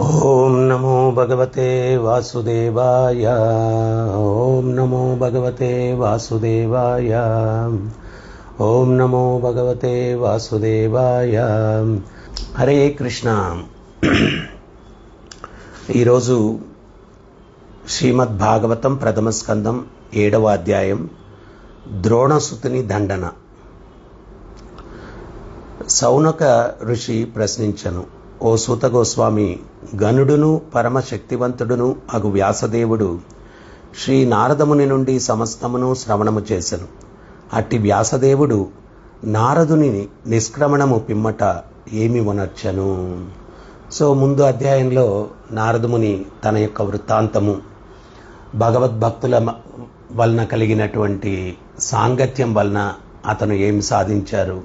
ఓం నమో భగవతే వాసుదేవాయ. ఓం నమో భగవతే వాసుదేవాయ. ఓం నమో భగవతే వాసుదేవాయ. హరే కృష్ణ. ఈరోజు శ్రీమద్ భాగవతం ప్రథమ స్కందం 7వ అధ్యాయం ద్రోణసుతుని దండన. సౌనక ఋషి ప్రశ్నించను, ఓ సూత గోస్వామి, గనుడును పరమశక్తివంతుడును అగు వ్యాసదేవుడు శ్రీ నారదముని నుండి సమస్తమును శ్రవణము చేసెను. అట్టి వ్యాసదేవుడు నారదుని నిష్క్రమణము పిమ్మట ఏమి వనర్చెను. సో ముందు అధ్యాయంలో నారదముని తన యొక్క వృత్తాంతము, భగవద్భక్తుల వలన కలిగినటువంటి సాంగత్యం వలన అతను ఏమి సాధించారు,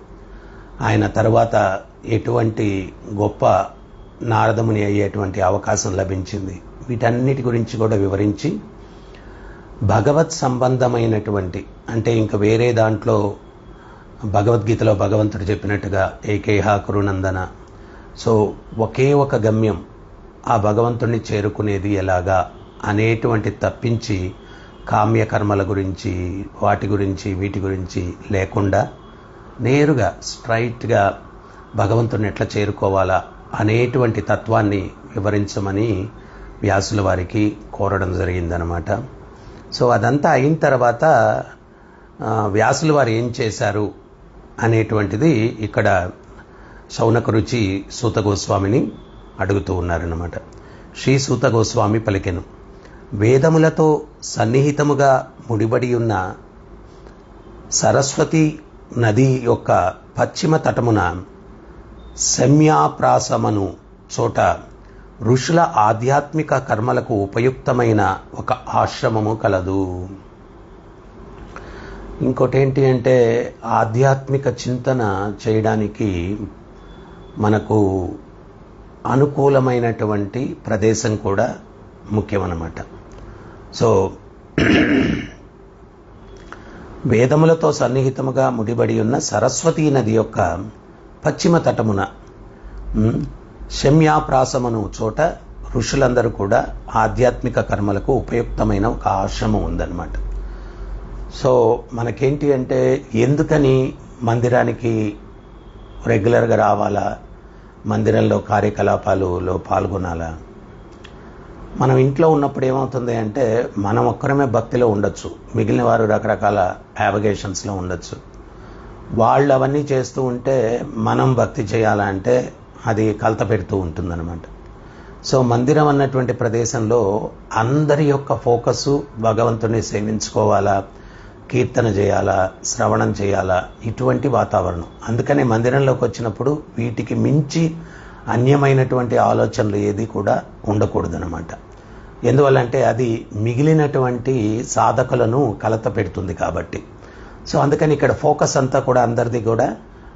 ఆయన తరువాత ఎటువంటి గొప్ప నారదముని అయ్యేటువంటి అవకాశం లభించింది, వీటన్నిటి గురించి కూడా వివరించి భగవత్ సంబంధమైనటువంటి, అంటే ఇంకా వేరే దాంట్లో భగవద్గీతలో భగవంతుడు చెప్పినట్టుగా ఏకేహ కురునందన, సో ఒకే ఒక గమ్యం ఆ భగవంతుడిని చేరుకునేది ఎలాగా అనేటువంటి తప్పించి కామ్యకర్మల గురించి వీటి గురించి లేకుండా నేరుగా స్ట్రైట్గా భగవంతుని ఎట్లా చేరుకోవాలా అనేటువంటి తత్వాన్ని వివరించమని వ్యాసుల వారికి కోరడం జరిగిందనమాట. సో అదంతా అయిన తర్వాత వ్యాసుల వారు ఏం చేశారు అనేటువంటిది ఇక్కడ శౌనక రుచి సూత గోస్వామిని అడుగుతూ ఉన్నారన్నమాట. శ్రీ సూత గోస్వామి పలికెను, వేదములతో సన్నిహితముగా ముడిబడి ఉన్న సరస్వతి నది యొక్క పశ్చిమ తటమున శమ్యాప్రాసమను చోట ఋషుల ఆధ్యాత్మిక కర్మలకు ఉపయుక్తమైన ఒక ఆశ్రమము కలదు. ఇంకోటి ఏంటి అంటే, ఆధ్యాత్మిక చింతన చేయడానికి మనకు అనుకూలమైనటువంటి ప్రదేశం కూడా ముఖ్యమన్నమాట. సో వేదములతో సన్నిహితముగా ముడిబడి ఉన్న సరస్వతీ నది యొక్క పశ్చిమ తటమున శమ్యాప్రాసమను చోట ఋషులందరూ కూడా ఆధ్యాత్మిక కర్మలకు ఉపయుక్తమైన ఒక ఆశ్రమం ఉందన్నమాట. సో మనకేంటి అంటే, ఎందుకని మందిరానికి రెగ్యులర్గా రావాలా, మందిరంలో కార్యకలాపాలలో పాల్గొనాలా? మనం ఇంట్లో ఉన్నప్పుడు ఏమవుతుంది అంటే, మనం ఒక్కరమే భక్తిలో ఉండొచ్చు, మిగిలిన వారు రకరకాల యావగేషన్స్లో ఉండొచ్చు. వాళ్ళు అవన్నీ చేస్తూ ఉంటే మనం భక్తి చేయాలంటే అది కలత పెడుతూ ఉంటుందన్నమాట. సో మందిరం అన్నటువంటి ప్రదేశంలో అందరి యొక్క ఫోకస్సు భగవంతుని సేవించుకోవాలా, కీర్తన చేయాలా, శ్రవణం చేయాలా, ఇటువంటి వాతావరణం. అందుకనే మందిరంలోకి వచ్చినప్పుడు వీటికి మించి అన్యమైనటువంటి ఆలోచనలు ఏది కూడా ఉండకూడదన్నమాట. ఎందువల్లంటే అది మిగిలినటువంటి సాధకులను కలత పెడుతుంది కాబట్టి. సో అందుకని ఇక్కడ ఫోకస్ అంతా కూడా అందరిది కూడా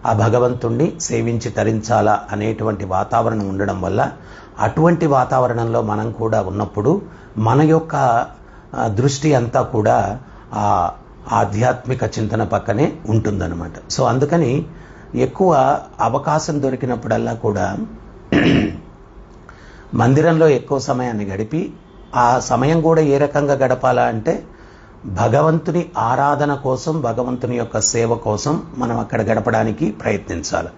ఆ భగవంతుణ్ణి సేవించి తరించాలా అనేటువంటి వాతావరణం ఉండడం వల్ల, అటువంటి వాతావరణంలో మనం కూడా ఉన్నప్పుడు మన యొక్క దృష్టి అంతా కూడా ఆ ఆధ్యాత్మిక చింతన పక్కనే ఉంటుందన్నమాట. సో అందుకని ఎక్కువ అవకాశం దొరికినప్పుడల్లా కూడా మందిరంలో ఎక్కువ సమయాన్ని గడిపి, ఆ సమయం కూడా ఏ రకంగా గడపాలా అంటే భగవంతుని ఆరాధన కోసం, భగవంతుని యొక్క సేవ కోసం మనం అక్కడ గడపడానికి ప్రయత్నించాలి.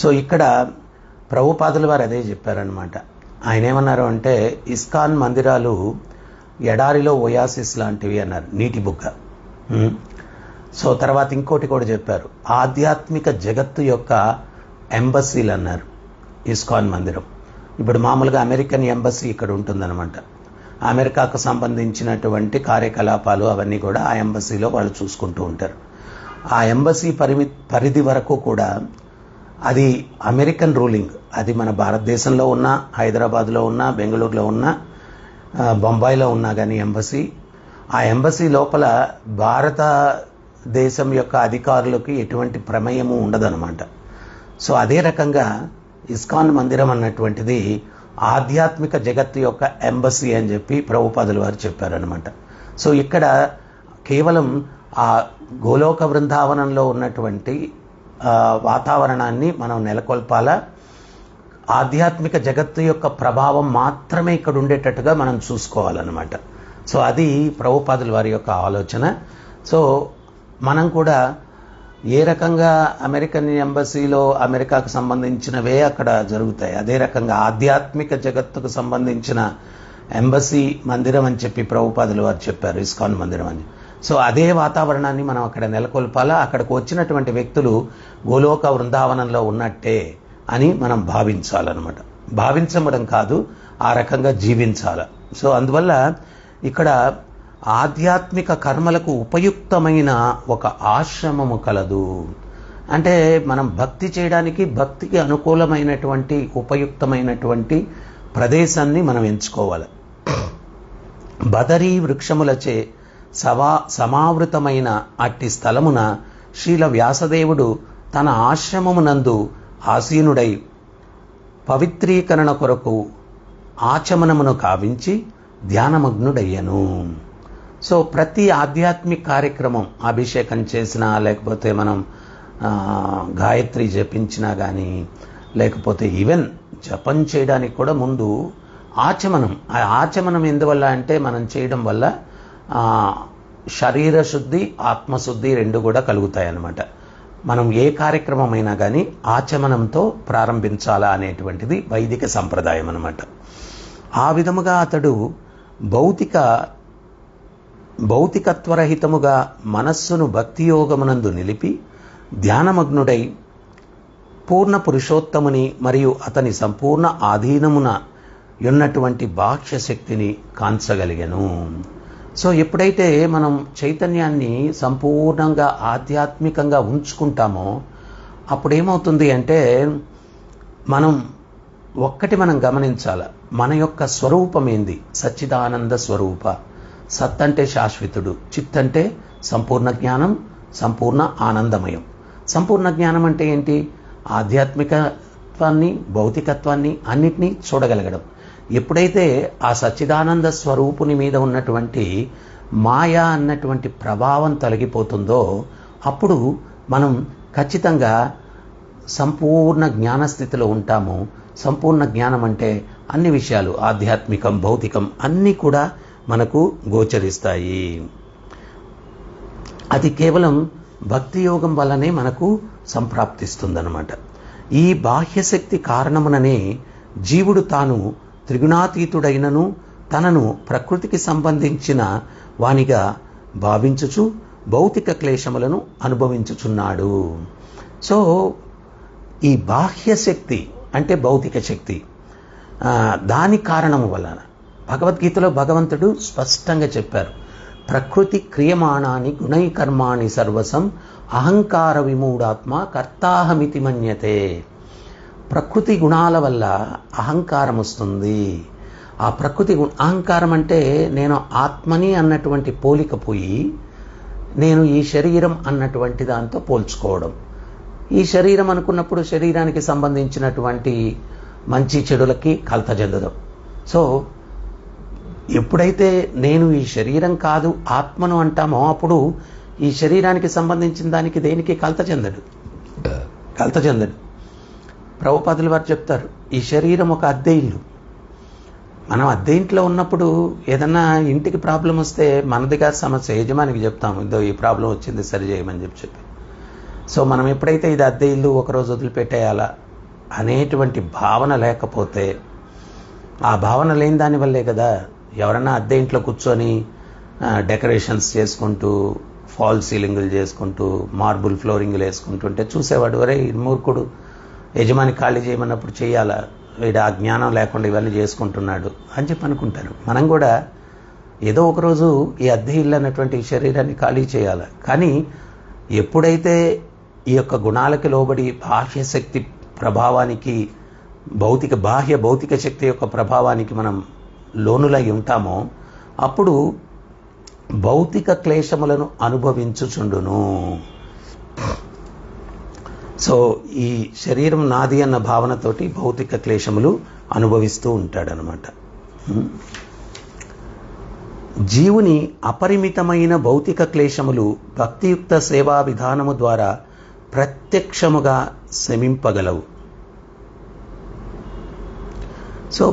సో ఇక్కడ ప్రభుపాదుల వారు అదే చెప్పారనమాట. ఆయన ఏమన్నారు అంటే, ఇస్కాన్ మందిరాలు ఎడారిలో ఒయాసిస్ లాంటివి అన్నారు, నీటి బుగ్గ. సో తర్వాత ఇంకోటి కూడా చెప్పారు, ఆధ్యాత్మిక జగత్తు యొక్క ఎంబసీలు అన్నారు ఇస్కాన్ మందిరం. ఇప్పుడు మామూలుగా అమెరికన్ ఎంబసీ ఇక్కడ ఉంటుందన్నమాట. అమెరికాకు సంబంధించినటువంటి కార్యకలాపాలు అవన్నీ కూడా ఆ ఎంబసీలో వాళ్ళు చూసుకుంటూ ఉంటారు. ఆ ఎంబసీ పరిధి వరకు కూడా అది అమెరికన్ రూలింగ్. అది మన భారతదేశంలో ఉన్న, హైదరాబాద్లో ఉన్న, బెంగళూరులో ఉన్న, బొంబాయిలో ఉన్నా కానీ ఎంబసీ, ఆ ఎంబసీ లోపల భారతదేశం యొక్క అధికారులకు ఎటువంటి ప్రమేయము ఉండదన్నమాట. సో అదే రకంగా ఇస్కాన్ మందిరం అన్నటువంటిది ఆధ్యాత్మిక జగత్తు యొక్క ఎంబసీ అని చెప్పి ప్రభుపాదుల వారు చెప్పారనమాట. సో ఇక్కడ కేవలం ఆ గోలోక బృందావనంలో ఉన్నటువంటి వాతావరణాన్ని మనం నెలకొల్పాలా, ఆధ్యాత్మిక జగత్తు యొక్క ప్రభావం మాత్రమే ఇక్కడ ఉండేటట్టుగా మనం చూసుకోవాలన్నమాట. సో అది ప్రభుపాదుల వారి యొక్క ఆలోచన. సో మనం కూడా ఏ రకంగా అమెరికన్ ఎంబసీలో అమెరికాకు సంబంధించినవే అక్కడ జరుగుతాయి, అదే రకంగా ఆధ్యాత్మిక జగత్తుకు సంబంధించిన ఎంబసీ మందిరం అని చెప్పి ప్రభుపాదుల వారు చెప్పారు, ఇస్కాన్ మందిరం అని. సో అదే వాతావరణాన్ని మనం అక్కడ నెలకొల్పాలా, అక్కడికి వచ్చినటువంటి వ్యక్తులు గోలోక వృందావనంలో ఉన్నట్టే అని మనం భావించాలన్నమాట. భావించడం కాదు, ఆ రకంగా జీవించాల. సో అందువల్ల ఇక్కడ ఆధ్యాత్మిక కర్మలకు ఉపయుక్తమైన ఒక ఆశ్రమము కలదు. అంటే మనం భక్తి చేయడానికి భక్తికి అనుకూలమైనటువంటి ఉపయుక్తమైనటువంటి ప్రదేశాన్ని మనం ఎంచుకోవాలి. బదరీ వృక్షములచే సమావృతమైన అట్టి స్థలమున శ్రీల వ్యాసదేవుడు తన ఆశ్రమమునందు ఆసీనుడై పవిత్రీకరణ కొరకు ఆచమనమును కావించి ధ్యానమగ్నుడయ్యను. సో ప్రతి ఆధ్యాత్మిక కార్యక్రమం, అభిషేకం చేసినా లేకపోతే మనం గాయత్రి జపించినా కానీ, లేకపోతే ఈవెన్ జపం చేయడానికి కూడా ముందు ఆచమనం. ఆ ఆచమనం ఎందువల్ల అంటే మనం చేయడం వల్ల శరీర శుద్ధి ఆత్మశుద్ధి రెండు కూడా కలుగుతాయి అన్నమాట. మనం ఏ కార్యక్రమం అయినా కానీ ఆచమనంతో ప్రారంభించాలా అనేటువంటిది వైదిక సంప్రదాయం అన్నమాట. ఆ విధముగా అతడు భౌతికత్వరహితముగా మనస్సును భక్తి యోగమునందు నిలిపి ధ్యానమగ్నుడై పూర్ణ పురుషోత్తముని మరియు అతని సంపూర్ణ ఆధీనమున ఉన్నటువంటి బాహ్య శక్తిని కాంచగలిగెను. సో ఎప్పుడైతే మనం చైతన్యాన్ని సంపూర్ణంగా ఆధ్యాత్మికంగా ఉంచుకుంటామో అప్పుడు ఏమవుతుంది అంటే మనం గమనించాలి, మన యొక్క స్వరూపం ఏంది? సచ్చిదానంద స్వరూప. సత్ అంటే శాశ్వతుడు, చిత్ అంటే సంపూర్ణ జ్ఞానం, సంపూర్ణ ఆనందమయం. సంపూర్ణ జ్ఞానం అంటే ఏంటి? ఆధ్యాత్మికత్వాన్ని భౌతికత్వాన్ని అన్నిటినీ చూడగలగడం. ఎప్పుడైతే ఆ సచ్చిదానంద స్వరూపుని మీద ఉన్నటువంటి మాయా అన్నటువంటి ప్రభావం తొలగిపోతుందో అప్పుడు మనం ఖచ్చితంగా సంపూర్ణ జ్ఞానస్థితిలో ఉంటాము. సంపూర్ణ జ్ఞానం అంటే అన్ని విషయాలు ఆధ్యాత్మికం భౌతికం అన్నీ కూడా మనకు గోచరిస్తాయి. అది కేవలం భక్తి యోగం వల్లనే మనకు సంప్రాప్తిస్తుందన్నమాట. ఈ బాహ్యశక్తి కారణముననే జీవుడు తాను త్రిగుణాతీతుడైనను తనను ప్రకృతికి సంబంధించిన వానిగా భావించుచు భౌతిక క్లేశములను అనుభవించుచున్నాడు. సో ఈ బాహ్యశక్తి అంటే భౌతిక శక్తి, దాని కారణము వలన భగవద్గీతలో భగవంతుడు స్పష్టంగా చెప్పారు, ప్రకృతి క్రియమాణాని గుణై కర్మాణి సర్వసం అహంకార విమూఢాత్మ కర్తాహమితి మన్యతే. ప్రకృతి గుణాల వల్ల అహంకారం వస్తుంది. ఆ ప్రకృతి అహంకారం అంటే నేను ఆత్మని అన్నటువంటి పోలిక పోయి నేను ఈ శరీరం అన్నటువంటి దాంతో పోల్చుకోవడం. ఈ శరీరం అనుకున్నప్పుడు శరీరానికి సంబంధించినటువంటి మంచి చెడులకి కలత చెందడం. సో ఎప్పుడైతే నేను ఈ శరీరం కాదు ఆత్మను అంటామో అప్పుడు ఈ శరీరానికి సంబంధించిన దానికి దేనికి కలత చెందడు. ప్రభుపాదుల వారు చెప్తారు, ఈ శరీరం ఒక అద్దె ఇల్లు. మనం అద్దె ఇంట్లో ఉన్నప్పుడు ఏదన్నా ఇంటికి ప్రాబ్లం వస్తే మనదిగా సమస్య యజమానికి చెప్తాము, ఇదో ఈ ప్రాబ్లం వచ్చింది సరి చేయమని చెప్పి. సో మనం ఎప్పుడైతే ఇది అద్దె ఇల్లు ఒకరోజు వదిలిపెట్టేయాలా అనేటువంటి భావన లేకపోతే, ఆ భావన లేని దానివల్లే కదా ఎవరన్నా అద్దె ఇంట్లో కూర్చొని డెకరేషన్స్ చేసుకుంటూ ఫాల్ సీలింగులు చేసుకుంటూ మార్బుల్ ఫ్లోరింగ్లు వేసుకుంటుంటే చూసేవాడు, వరే మూర్ఖుడు, యజమాని ఖాళీ చేయమన్నప్పుడు చేయాలా, వీడు ఆ జ్ఞానం లేకుండా ఇవన్నీ చేసుకుంటున్నాడు అని చెప్పి అనుకుంటారు. మనం కూడా ఏదో ఒకరోజు ఈ అద్దె ఇల్లు అన్నటువంటి శరీరాన్ని ఖాళీ చేయాలి. కానీ ఎప్పుడైతే ఈ యొక్క గుణాలకి లోబడి బాహ్యశక్తి ప్రభావానికి భౌతిక శక్తి యొక్క ప్రభావానికి మనం లోనులై ఉంటామో అప్పుడు భౌతిక క్లేశములను అనుభవించుచుండును. సో ఈ శరీరం నాది అన్న భావనతోటి భౌతిక క్లేశములు అనుభవిస్తూ ఉంటాడనమాట. జీవుని అపరిమితమైన భౌతిక క్లేశములు భక్తియుక్త సేవా విధానము ద్వారా ప్రత్యక్షముగా శమింపగలవు. సో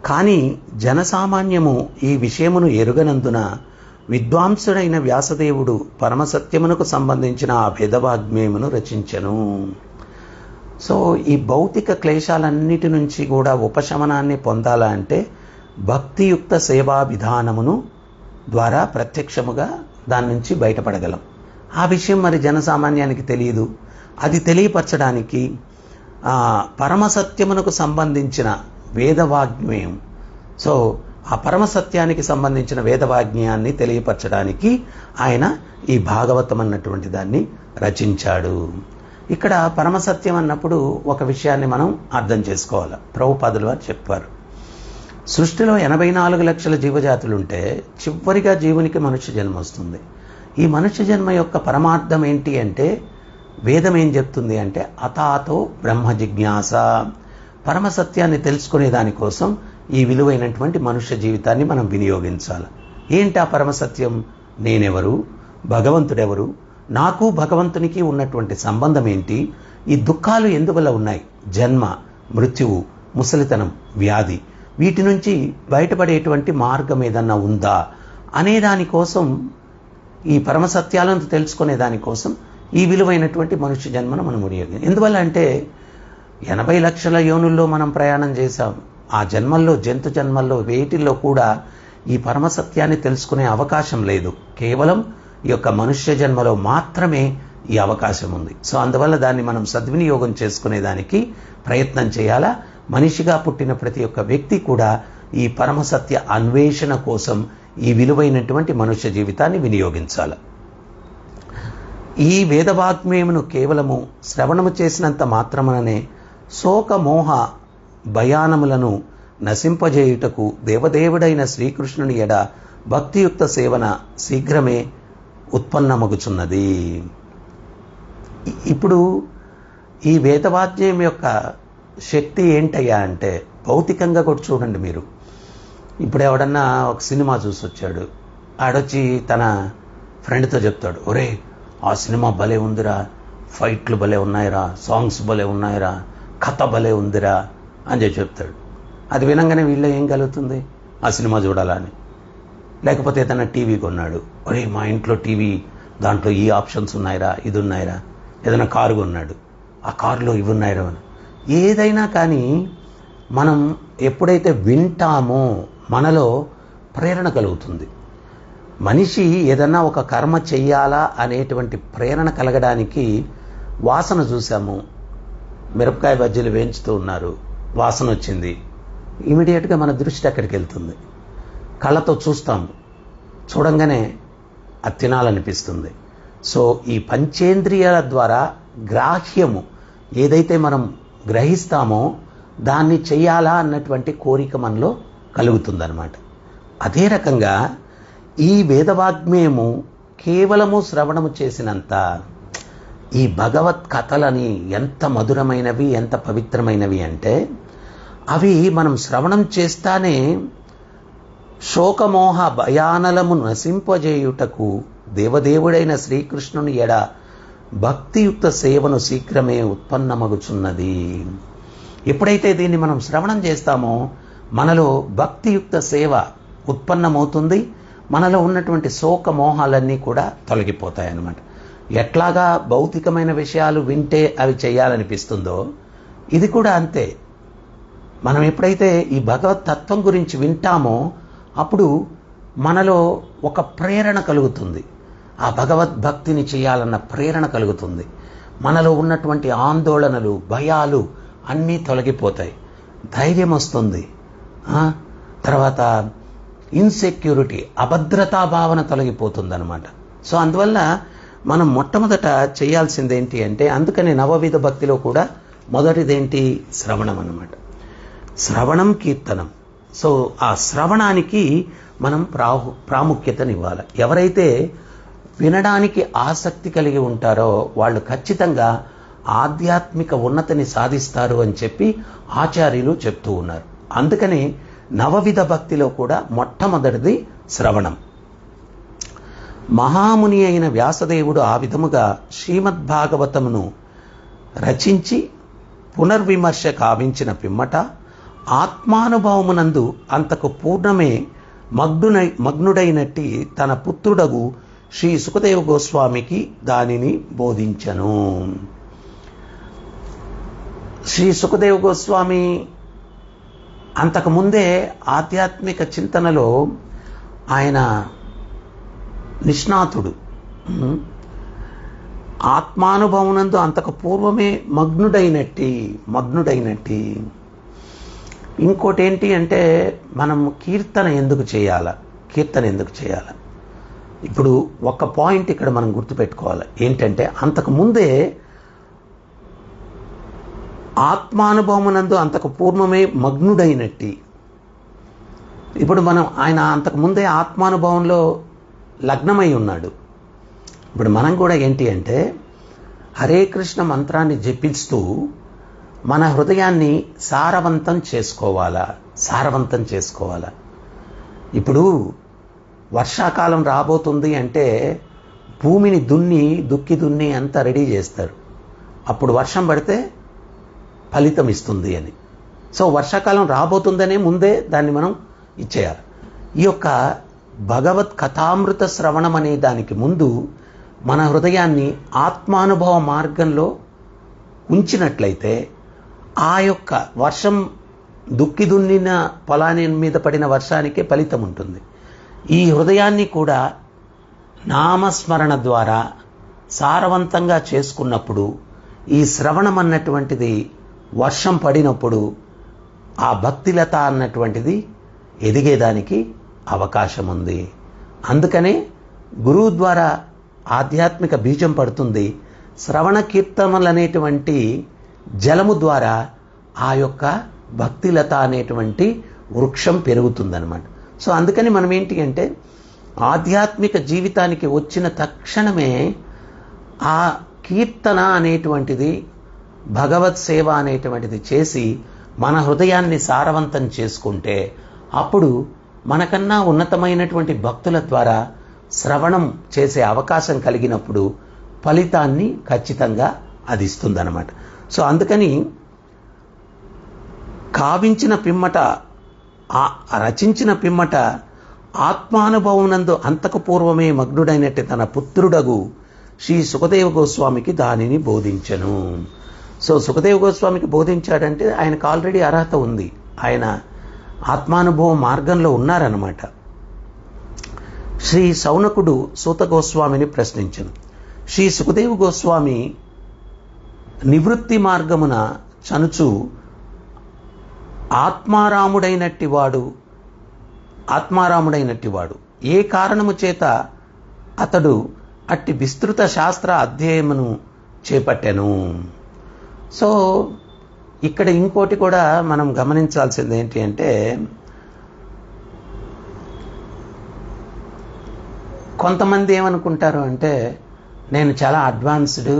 కానీ జనసామాన్యము ఈ విషయమును ఎరుగనందున విద్వాంసుడైన వ్యాసదేవుడు పరమసత్యమునకు సంబంధించిన ఆ వేదవాగ్మేయమును రచించెను. సో ఈ భౌతిక క్లేశాలన్నిటి నుంచి కూడా ఉపశమనాన్ని పొందాలంటే భక్తియుక్త సేవా విధానమును ద్వారా ప్రత్యక్షముగా దాని నుంచి బయటపడగలం. ఆ విషయం మరి జనసామాన్యానికి తెలియదు. అది తెలియపరచడానికి పరమసత్యమునకు సంబంధించిన వేదవాగ్మేయం, సో ఆ పరమసత్యానికి సంబంధించిన వేదవాగ్మేయాన్ని తెలియపరచడానికి ఆయన ఈ భాగవతం అన్నటువంటి దాన్ని రచించాడు. ఇక్కడ పరమసత్యం అన్నప్పుడు ఒక విషయాన్ని మనం అర్థం చేసుకోవాలి. ప్రభుపాదులు వారు చెప్పారు, సృష్టిలో 84 లక్షల జీవజాతులుంటే చివరిగా జీవునికి మనుష్య జన్మ వస్తుంది. ఈ మనుష్య జన్మ యొక్క పరమార్థం ఏంటి అంటే వేదం ఏం చెప్తుంది అంటే అతాతో బ్రహ్మ జిజ్ఞాస, పరమసత్యాన్ని తెలుసుకునే దానికోసం ఈ విలువైనటువంటి మనుష్య జీవితాన్ని మనం వినియోగించాలి. ఏంటి ఆ పరమసత్యం? నేనెవరు, భగవంతుడెవరు, నాకు భగవంతునికి ఉన్నటువంటి సంబంధం ఏంటి, ఈ దుఃఖాలు ఎందువల్ల ఉన్నాయి, జన్మ, మృత్యువు, ముసలితనం, వ్యాధి, వీటి నుంచి బయటపడేటువంటి మార్గం ఏదన్నా ఉందా అనే దానికోసం, ఈ పరమసత్యాలను తెలుసుకునే దానికోసం ఈ విలువైనటువంటి మనుష్య జన్మను మనం వినియోగం. ఎందువల్ల అంటే 80 లక్షల యోనుల్లో మనం ప్రయాణం చేశాం. ఆ జన్మల్లో, జంతు జన్మల్లో వేటిల్లో కూడా ఈ పరమసత్యాన్ని తెలుసుకునే అవకాశం లేదు. కేవలం ఈ యొక్క మనుష్య జన్మలో మాత్రమే ఈ అవకాశం ఉంది. సో అందువల్ల దాన్ని మనం సద్వినియోగం చేసుకునేదానికి ప్రయత్నం చేయాలా. మనిషిగా పుట్టిన ప్రతి ఒక్క వ్యక్తి కూడా ఈ పరమసత్య అన్వేషణ కోసం ఈ విలువైనటువంటి మనుష్య జీవితాన్ని వినియోగించాలి. ఈ వేదవాగ్మేయమును కేవలము శ్రవణము చేసినంత మాత్రమనే శోక మోహ భయానములను నశింపజేయుటకు దేవదేవుడైన శ్రీకృష్ణుని ఎడ భక్తియుక్త సేవన శీఘ్రమే ఉత్పన్నమగుచున్నది. ఇప్పుడు ఈ వేదవాగ్మేయం యొక్క శక్తి ఏంటయ్యా అంటే భౌతికంగా కూడా చూడండి మీరు. ఇప్పుడు ఎవడన్నా ఒక సినిమా చూసి వచ్చాడు, ఆడొచ్చి తన ఫ్రెండ్తో చెప్తాడు, ఒరే ఆ సినిమా భలే ఉందిరా, ఫైట్లు భలే ఉన్నాయిరా, సాంగ్స్ భలే ఉన్నాయిరా, కథ భలే ఉందిరా అని చెప్తాడు. అది వినంగానే వీళ్ళు ఏం కలుగుతుంది, ఆ సినిమా చూడాలని. లేకపోతే ఏదైనా టీవీ కొన్నాడు, ఒరే మా ఇంట్లో టీవీ దాంట్లో ఈ ఆప్షన్స్ ఉన్నాయిరా, ఇది ఉన్నాయిరా. ఏదైనా కారు కొన్నాడు, ఆ కారులో ఇవి ఉన్నాయిరా అని. ఏదైనా కానీ మనం ఎప్పుడైతే వింటామో మనలో ప్రేరణ కలుగుతుంది. మనిషి ఏదన్నా ఒక కర్మ చెయ్యాలా అనేటువంటి ప్రేరణ కలగడానికి వాసన చూసాము, మిరపకాయ బజ్జీలు వేయించుతూ ఉన్నారు, వాసన వచ్చింది, ఇమీడియట్గా మన దృష్టి అక్కడికి వెళ్తుంది. కళ్ళతో చూస్తాము, చూడంగానే అది తినాలనిపిస్తుంది. సో ఈ పంచేంద్రియాల ద్వారా గ్రాహ్యము ఏదైతే మనం గ్రహిస్తామో దాన్ని చెయ్యాలా అన్నటువంటి కోరిక మనలో కలుగుతుందన్నమాట. అదే రకంగా ఈ వేదవాగ్మేయము కేవలము శ్రవణము చేసినంత ఈ భగవత్ కథలని ఎంత మధురమైనవి, ఎంత పవిత్రమైనవి అంటే అవి మనం శ్రవణం చేస్తానే శోకమోహ భయానలము నశింపజేయుటకు దేవదేవుడైన శ్రీకృష్ణుని ఎడ భక్తియుక్త సేవను శీఘ్రమే ఉత్పన్నమగుచున్నది. ఎప్పుడైతే దీన్ని మనం శ్రవణం చేస్తామో మనలో భక్తియుక్త సేవ ఉత్పన్నమవుతుంది. మనలో ఉన్నటువంటి శోకమోహాలన్నీ కూడా తొలగిపోతాయి అన్నమాట. ఎట్లాగా భౌతికమైన విషయాలు వింటే అవి చేయాలనిపిస్తుందో ఇది కూడా అంతే. మనం ఎప్పుడైతే ఈ భగవత్ తత్వం గురించి వింటామో అప్పుడు మనలో ఒక ప్రేరణ కలుగుతుంది. ఆ భగవద్భక్తిని చేయాలన్న ప్రేరణ కలుగుతుంది. మనలో ఉన్నటువంటి ఆందోళనలు, భయాలు అన్నీ తొలగిపోతాయి, ధైర్యం వస్తుంది. తర్వాత ఇన్సెక్యూరిటీ, అభద్రతా భావన తొలగిపోతుంది అన్నమాట. సో అందువల్ల మనం మొట్టమొదట చేయాల్సింది ఏంటి అంటే, అందుకని నవవిధ భక్తిలో కూడా మొదటిదేంటి, శ్రవణం అన్నమాట. శ్రవణం, కీర్తనం. సో ఆ శ్రవణానికి మనం ప్రాముఖ్యతనివ్వాలి. ఎవరైతే వినడానికి ఆసక్తి కలిగి ఉంటారో వాళ్ళు ఖచ్చితంగా ఆధ్యాత్మిక ఉన్నతిని సాధిస్తారు అని చెప్పి ఆచార్యులు చెప్తూ ఉన్నారు. అందుకని నవవిధ భక్తిలో కూడా మొట్టమొదటిది శ్రవణం. మహాముని అయిన వ్యాసదేవుడు ఆ విధముగా శ్రీమద్భాగవతమును రచించి పునర్విమర్శ కావించిన పిమ్మట ఆత్మానుభవమునందు అంతకు పూర్ణమే మగ్నుడైనట్టి తన పుత్రుడగు శ్రీ సుఖదేవ గోస్వామికి దానిని బోధించను. శ్రీ సుఖదేవ గోస్వామి అంతకుముందే ఆధ్యాత్మిక చింతనలో ఆయన నిష్ణాతుడు. ఆత్మానుభవనందు అంతకు పూర్వమే మగ్నుడైనట్టి. ఇంకోటి ఏంటి అంటే మనం కీర్తన ఎందుకు చేయాల? ఇప్పుడు ఒక పాయింట్ ఇక్కడ మనం గుర్తుపెట్టుకోవాలి. ఏంటంటే అంతకు ముందే ఆత్మానుభవమునందు అంతకు పూర్వమే మగ్నుడైనట్టి. ఇప్పుడు ఆయన అంతకు ముందే ఆత్మానుభవంలో లగ్నమై ఉన్నాడు. ఇప్పుడు మనం కూడా ఏంటి అంటే హరే కృష్ణ మంత్రాన్ని జపిస్తూ మన హృదయాన్ని సారవంతం చేసుకోవాలా. ఇప్పుడు వర్షాకాలం రాబోతుంది అంటే భూమిని దుక్కి అంతా రెడీ చేస్తారు. అప్పుడు వర్షం పడితే ఫలితం ఇస్తుంది అని. సో వర్షాకాలం రాబోతుందనే ముందే దాన్ని మనం ఇచ్చేయాలి. ఈ యొక్క భగవత్ కథామృత శ్రవణం అనే దానికి ముందు మన హృదయాన్ని ఆత్మానుభవ మార్గంలో ఉంచినట్లయితే ఆ యొక్క వర్షం దున్నిన పొలాన్ని మీద పడిన వర్షానికే ఫలితం ఉంటుంది. ఈ హృదయాన్ని కూడా నామస్మరణ ద్వారా సారవంతంగా చేసుకున్నప్పుడు ఈ శ్రవణం అన్నటువంటిది వర్షం పడినప్పుడు ఆ భక్తిలత అన్నటువంటిది ఎదిగేదానికి అవకాశం ఉంది. అందుకనే గురువు ద్వారా ఆధ్యాత్మిక బీజం పడుతుంది. శ్రవణ కీర్తనలు అనేటువంటి జలము ద్వారా ఆ యొక్క భక్తిలత అనేటువంటి వృక్షం పెరుగుతుందన్నమాట. సో అందుకని మనం ఏంటి అంటే ఆధ్యాత్మిక జీవితానికి వచ్చిన తక్షణమే ఆ కీర్తన అనేటువంటిది, భగవత్ సేవ అనేటువంటిది చేసి మన హృదయాన్ని సారవంతం చేసుకుంటే అప్పుడు మనకన్నా ఉన్నతమైనటువంటి భక్తుల ద్వారా శ్రవణం చేసే అవకాశం కలిగినప్పుడు ఫలితాన్ని ఖచ్చితంగా అది ఇస్తుందన్నమాట. సో అందుకని రచించిన పిమ్మట ఆత్మానుభవనందు అంతకు పూర్వమే మగ్నుడైనట్టు తన పుత్రుడగు శ్రీ సుఖదేవ గోస్వామికి దానిని బోధించను. సో సుఖదేవ గోస్వామికి బోధించాడంటే ఆయనకు ఆల్రెడీ అర్హత ఉంది. ఆయన ఆత్మానుభవ మార్గంలో ఉన్నారన్నమాట. శ్రీ శౌనకుడు సూత గోస్వామిని ప్రశ్నించను. శ్రీ సుఖదేవ గోస్వామి నివృత్తి మార్గమున చనుచు ఆత్మారాముడైనట్టివాడు ఏ కారణము చేత అతడు అట్టి విస్తృత శాస్త్ర అధ్యయనమును చేపట్టెను. సో ఇక్కడ ఇంకోటి కూడా మనం గమనించాల్సింది ఏంటి అంటే కొంతమంది ఏమనుకుంటారు అంటే నేను చాలా అడ్వాన్స్డ్,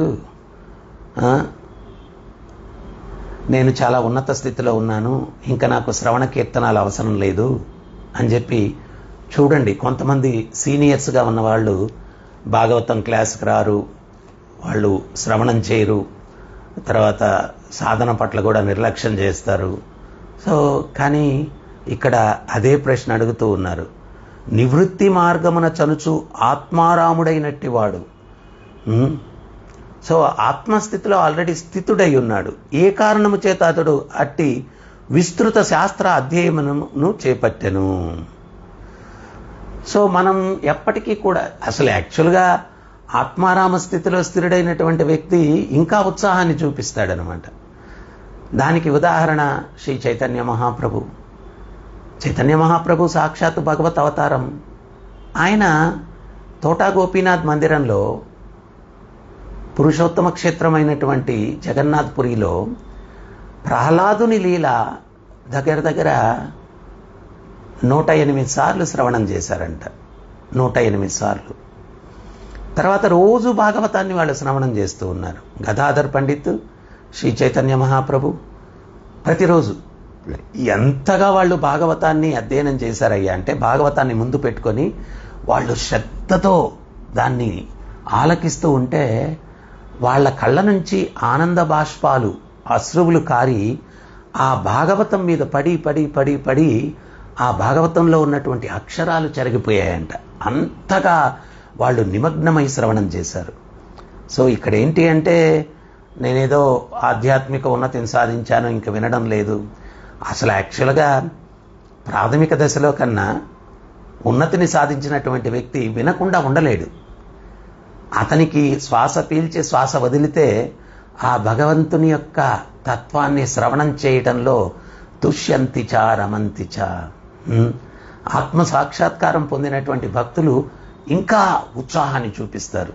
నేను చాలా ఉన్నత స్థితిలో ఉన్నాను, ఇంకా నాకు శ్రవణ కీర్తనాలు అవసరం లేదు అని చెప్పి చూడండి. కొంతమంది సీనియర్స్గా ఉన్నవాళ్ళు భాగవతం క్లాస్కి రారు, వాళ్ళు శ్రవణం చేయరు, తర్వాత సాధన పట్ల కూడా నిర్లక్ష్యం చేస్తారు. సో కానీ ఇక్కడ అదే ప్రశ్న అడుగుతూ ఉన్నారు. నివృత్తి మార్గమున చనుచు ఆత్మారాముడైనట్టి వాడు, సో ఆత్మస్థితిలో ఆల్రెడీ స్థితుడై ఉన్నాడు. ఏ కారణము చేత అతడు అట్టి విస్తృత శాస్త్ర అధ్యయనమును చేపట్టెను. సో మనం ఎప్పటికీ కూడా అసలు యాక్చువల్గా ఆత్మారామ స్థితిలో స్థిరుడైనటువంటి వ్యక్తి ఇంకా ఉత్సాహాన్ని చూపిస్తాడనమాట. దానికి ఉదాహరణ శ్రీ చైతన్య మహాప్రభు సాక్షాత్ భగవత్ అవతారం. ఆయన తోటా గోపీనాథ్ మందిరంలో పురుషోత్తమ క్షేత్రమైనటువంటి జగన్నాథ్పురిలో ప్రహ్లాదుని లీల దగ్గర 108 సార్లు శ్రవణం చేశారంట. 108 సార్లు. తర్వాత రోజు భాగవతాన్ని వాళ్ళు శ్రవణం చేస్తూ ఉన్నారు. గదాధర్ పండిత్, శ్రీ చైతన్య మహాప్రభు ప్రతిరోజు ఎంతగా వాళ్ళు భాగవతాన్ని అధ్యయనం చేశారయ్యా అంటే భాగవతాన్ని ముందు పెట్టుకొని వాళ్ళు శ్రద్ధతో దాన్ని ఆలకిస్తూ ఉంటే వాళ్ళ కళ్ళ నుంచి ఆనంద బాష్పాలు, అశ్రువులు కారి ఆ భాగవతం మీద పడి పడి పడి పడి ఆ భాగవతంలో ఉన్నటువంటి అక్షరాలు చెరిగిపోయాయంట. అంతగా వాళ్ళు నిమగ్నమై శ్రవణం చేశారు. సో ఇక్కడ ఏంటి అంటే, నేనేదో ఆధ్యాత్మిక ఉన్నతిని సాధించాను, ఇంక వినడం లేదు. అసలు యాక్చువల్గా ప్రాథమిక దశలో కన్నా ఉన్నతిని సాధించినటువంటి వ్యక్తి వినకుండా ఉండలేడు. అతనికి శ్వాస పీల్చి శ్వాస వదిలితే ఆ భగవంతుని యొక్క తత్వాన్ని శ్రవణం చేయటంలో తుష్యంతిచ రమంతిచ. ఆత్మ సాక్షాత్కారం పొందినటువంటి భక్తులు ఇంకా ఉత్సాహాన్ని చూపిస్తారు.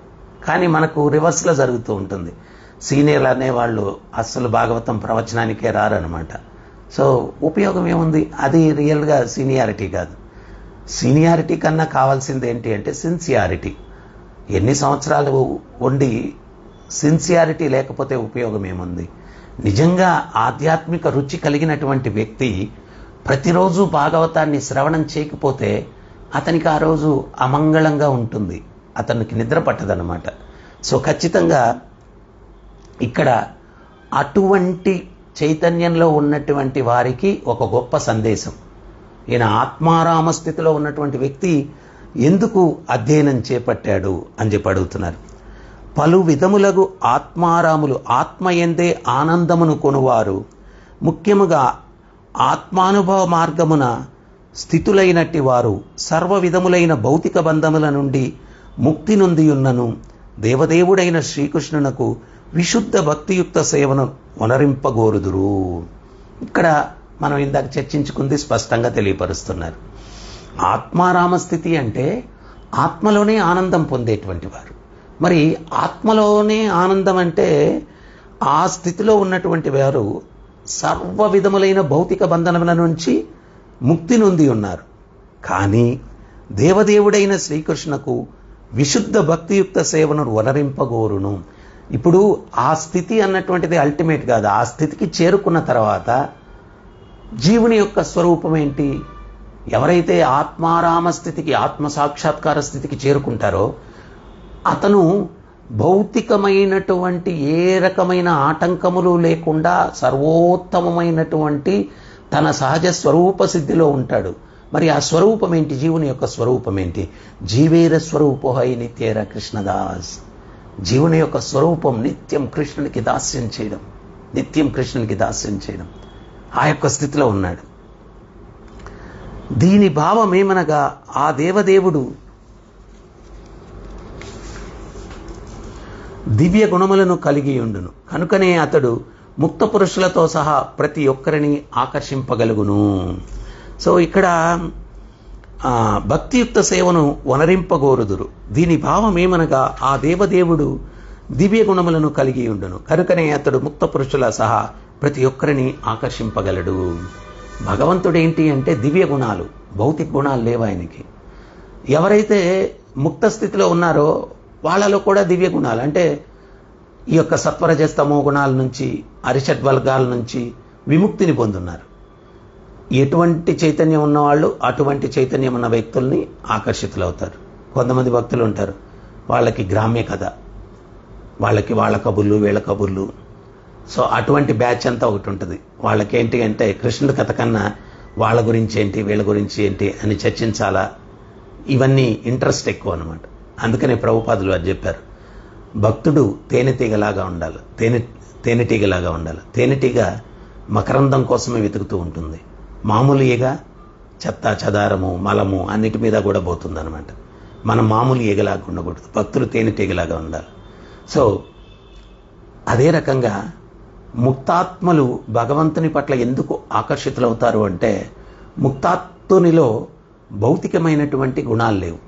కానీ మనకు రివర్స్లో జరుగుతూ ఉంటుంది. సీనియర్లు అనేవాళ్ళు అస్సలు భాగవతం ప్రవచనానికే రారనమాట. సో ఉపయోగం ఏముంది? అది రియల్గా సీనియారిటీ కాదు. సీనియారిటీ కన్నా కావాల్సింది ఏంటి అంటే సిన్సియారిటీ. ఎన్ని సంవత్సరాలు ఉండి సిన్సియారిటీ లేకపోతే ఉపయోగం ఏముంది? నిజంగా ఆధ్యాత్మిక రుచి కలిగినటువంటి వ్యక్తి ప్రతిరోజు భాగవతాన్ని శ్రవణం చేయకపోతే అతనికి ఆ రోజు అమంగళంగా ఉంటుంది, అతనికి నిద్ర పట్టదనమాట. సో ఖచ్చితంగా ఇక్కడ అటువంటి చైతన్యంలో ఉన్నటువంటి వారికి ఒక గొప్ప సందేశం. ఈయన ఆత్మారామ స్థితిలో ఉన్నటువంటి వ్యక్తి ఎందుకు అధ్యయనం చేపట్టాడు అని చెప్పి అడుగుతున్నారు. పలు విధములగు ఆత్మారాములు ఆత్మయందే ఆనందమును కొనువారు ముఖ్యముగా ఆత్మానుభవ మార్గమున స్థితులైనట్టి వారు సర్వ విధములైన భౌతిక బంధముల నుండి ముక్తి నొంది ఉన్నను దేవదేవుడైన శ్రీకృష్ణునకు విశుద్ధ భక్తియుక్త సేవను వనరింపగోరుదురు. ఇక్కడ మనం ఇందాక చర్చించుకుంది స్పష్టంగా తెలియపరుస్తున్నారు. ఆత్మారామ స్థితి అంటే ఆత్మలోనే ఆనందం పొందేటువంటి వారు. మరి ఆత్మలోనే ఆనందం అంటే ఆ స్థితిలో ఉన్నటువంటి వారు సర్వ విధములైన భౌతిక బంధనముల నుంచి ముక్తి నొంది ఉన్నారు. కానీ దేవదేవుడైన శ్రీకృష్ణకు విశుద్ధ భక్తియుక్త సేవను వనరింపగోరును. ఇప్పుడు ఆ స్థితి అన్నటువంటిది అల్టిమేట్ కాదు. ఆ స్థితికి చేరుకున్న తర్వాత జీవుని యొక్క స్వరూపం ఏంటి? ఎవరైతే ఆత్మారామ స్థితికి, ఆత్మ సాక్షాత్కార స్థితికి చేరుకుంటారో అతను భౌతికమైనటువంటి ఏ రకమైన ఆటంకములు లేకుండా సర్వోత్తమమైనటువంటి తన సహజ స్వరూప సిద్ధిలో ఉంటాడు. మరి ఆ స్వరూపం ఏంటి? జీవుని యొక్క స్వరూపం ఏంటి? జీవేర స్వరూపోహై నిత్యేర కృష్ణదాస్. జీవుని యొక్క స్వరూపం నిత్యం కృష్ణునికి దాస్యం చేయడం, నిత్యం కృష్ణునికి దాస్యం చేయడం. ఆ యొక్క స్థితిలో ఉన్నాడు. దీని భావం ఏమనగా ఆ దేవదేవుడు దివ్య గుణములను కలిగి ఉండును కనుకనే అతడు ముక్త పురుషులతో సహా ప్రతి ఒక్కరిని ఆకర్షింపగలుగును. సో ఇక్కడ భక్తియుక్త సేవను వనరింపగోరుదురు. దీని భావం ఏమనగా ఆ దేవదేవుడు దివ్య గుణములను కలిగి ఉండును కనుకనే అతడు ముక్త పురుషుల సహా ప్రతి ఒక్కరిని ఆకర్షింపగలడు. భగవంతుడు ఏంటి అంటే దివ్య గుణాలు, భౌతిక గుణాలు లేవు ఆయనకి. ఎవరైతే ముక్త స్థితిలో ఉన్నారో వాళ్ళలో కూడా దివ్య గుణాలు అంటే ఈ యొక్క సత్వరజస్తమో గుణాల నుంచి, అరిషడ్వర్గాల నుంచి విముక్తిని పొందున్నారు. ఎటువంటి చైతన్యం ఉన్నవాళ్ళు అటువంటి చైతన్యం ఉన్న వ్యక్తుల్ని ఆకర్షితులవుతారు. కొంతమంది భక్తులు ఉంటారు, వాళ్ళకి గ్రామ్య కథ, వాళ్ళకి వాళ్ళ కబుర్లు వీళ్ళ కబుర్లు. సో అటువంటి బ్యాచ్ అంతా ఒకటి ఉంటుంది. వాళ్ళకి ఏంటి అంటే కృష్ణుడి కథ కన్నా వాళ్ళ గురించి ఏంటి వీళ్ళ గురించి ఏంటి అని చర్చించాలా, ఇవన్నీ ఇంట్రెస్ట్ ఎక్కువ అనమాట. అందుకనే ప్రభుపాదులు అది చెప్పారు, భక్తుడు తేనెటీగలాగా ఉండాలి, తేనెటీగలాగా ఉండాలి. తేనెటీగ మకరందం కోసమే వెతుకుతూ ఉంటుంది. మామూలు ఈగ చెత్త చెదారము మలము అన్నిటి మీద కూడా పోతుంది అనమాట. మనం మామూలు ఈగలాగా ఉండకూడదు, భక్తులు తేనెటీగలాగా ఉండాలి. సో అదే రకంగా ముక్తాత్మలు భగవంతుని పట్ల ఎందుకు ఆకర్షితులవుతారు అంటే ముక్తాత్మునిలో భౌతికమైనటువంటి గుణాలు లేవు.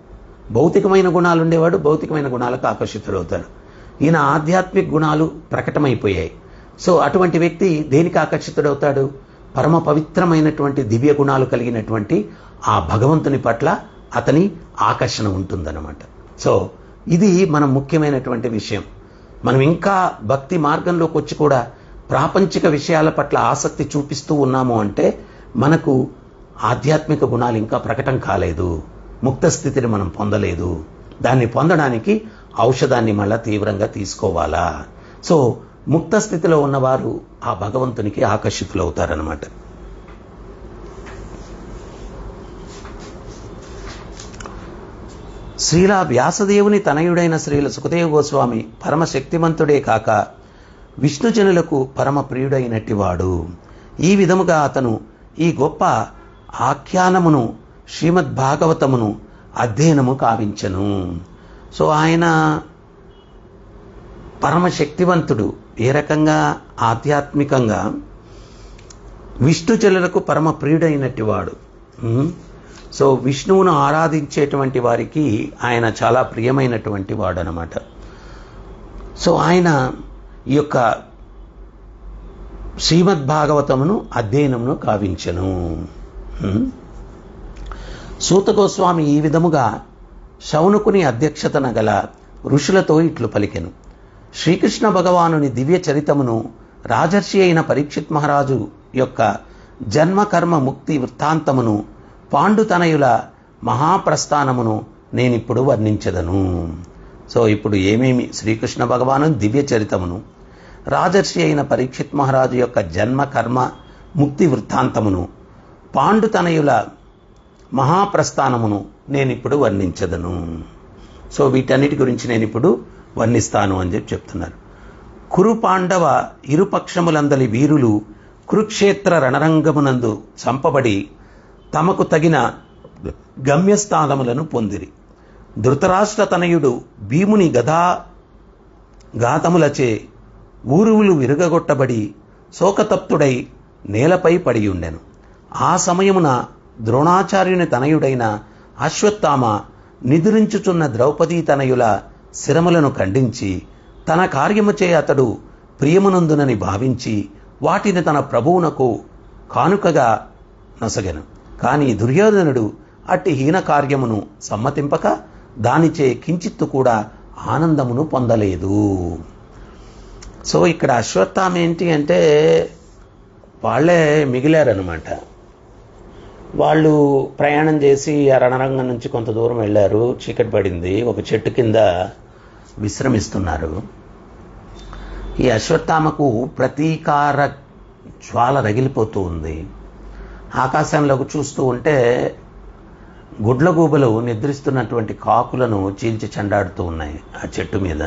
భౌతికమైన గుణాలు ఉండేవాడు భౌతికమైన గుణాలకు ఆకర్షితుడవుతాడు. ఈయన ఆధ్యాత్మిక గుణాలు ప్రకటమైపోయాయి. సో అటువంటి వ్యక్తి దేనికి ఆకర్షితుడవుతాడు? పరమ పవిత్రమైనటువంటి దివ్య గుణాలు కలిగినటువంటి ఆ భగవంతుని పట్ల అతని ఆకర్షణ ఉంటుందన్నమాట. సో ఇది మనం ముఖ్యమైనటువంటి విషయం. మనం ఇంకా భక్తి మార్గంలోకి వచ్చి కూడా ప్రాపంచిక విషయాల పట్ల ఆసక్తి చూపిస్తూ ఉన్నాము అంటే మనకు ఆధ్యాత్మిక గుణాలు ఇంకా ప్రకటన కాలేదు, ముక్త స్థితిని మనం పొందలేదు. దాన్ని పొందడానికి ఔషధాన్ని మళ్ళా తీవ్రంగా తీసుకోవాలా. సో ముక్త స్థితిలో ఉన్నవారు ఆ భగవంతునికి ఆకర్షితులవుతారనమాట. శ్రీలా వ్యాసదేవుని తనయుడైన శ్రీల సుఖదేవ గోస్వామి పరమశక్తిమంతుడే కాక విష్ణుజనులకు పరమ ప్రియుడైనట్టివాడు. ఈ విధముగా అతను ఈ గొప్ప ఆఖ్యానమును శ్రీమద్భాగవతమును అధ్యయనము కావించను. సో ఆయన పరమశక్తివంతుడు. ఏ రకంగా? ఆధ్యాత్మికంగా విష్ణుజనులకు పరమ ప్రియుడైనట్టివాడు. సో విష్ణువును ఆరాధించేటువంటి వారికి ఆయన చాలా ప్రియమైనటువంటి వాడు అనమాట. సో ఆయన ఈ యొక్క శ్రీమద్భాగవతమును అధ్యయనమును కావించెను. సూత గోస్వామి ఈ విధముగా శౌనకుని అధ్యక్షతన గల ఋషులతో ఇట్లు పలికెను. శ్రీకృష్ణ భగవానుని దివ్య చరితమును రాజర్షి అయిన పరీక్షిత్ మహారాజు యొక్క జన్మకర్మ ముక్తి వృత్తాంతమును పాండుతనయుల మహాప్రస్థానమును నేనిప్పుడు వర్ణించదను. సో ఇప్పుడు ఏమేమి శ్రీకృష్ణ భగవాను దివ్య చరితమును, రాజర్షి అయిన పరీక్షిత్ మహారాజు యొక్క జన్మ కర్మ ముక్తి వృత్తాంతమును, పాండుతనయుల మహాప్రస్థానమును నేనిప్పుడు వర్ణించదను. సో వీటన్నిటి గురించి నేను ఇప్పుడు వర్ణిస్తాను అని చెప్తున్నారు. కురు పాండవ ఇరుపక్షములందలి వీరులు కురుక్షేత్ర రణరంగమునందు చంపబడి తమకు తగిన గమ్యస్థానములను పొందిరి. ధృతరాష్ట్ర తనయుడు భీముని ఘాతములచే ఊరువులు విరుగగొట్టబడి శోకతప్తుడై నేలపై పడియుండెను. ఆ సమయమున ద్రోణాచార్యుని తనయుడైన అశ్వత్థామ నిద్రించుచున్న ద్రౌపదీ తనయుల శిరములను ఖండించి తన కార్యముచే అతడు ప్రియమునందునని భావించి వాటిని తన ప్రభువునకు కానుకగా నొసగెను. కానీ దుర్యోధనుడు అట్టి హీన కార్యమును సమ్మతింపక దానిచే కించిత్తు కూడా ఆనందమును పొందలేదు. సో ఇక్కడ అశ్వత్థామ ఏంటి అంటే వాళ్ళే మిగిలారనమాట. వాళ్ళు ప్రయాణం చేసి ఆ రణరంగం నుంచి కొంత దూరం వెళ్ళారు. చీకటి పడింది. ఒక చెట్టు కింద విశ్రమిస్తున్నారు. ఈ అశ్వత్థామకు ప్రతీకార జ్వాల రగిలిపోతూ ఉంది. ఆకాశంలోకి చూస్తూ ఉంటే గుడ్లగూబలు నిద్రిస్తున్నటువంటి కాకులను చీల్చి చెండాడుతూ ఉన్నాయి ఆ చెట్టు మీద.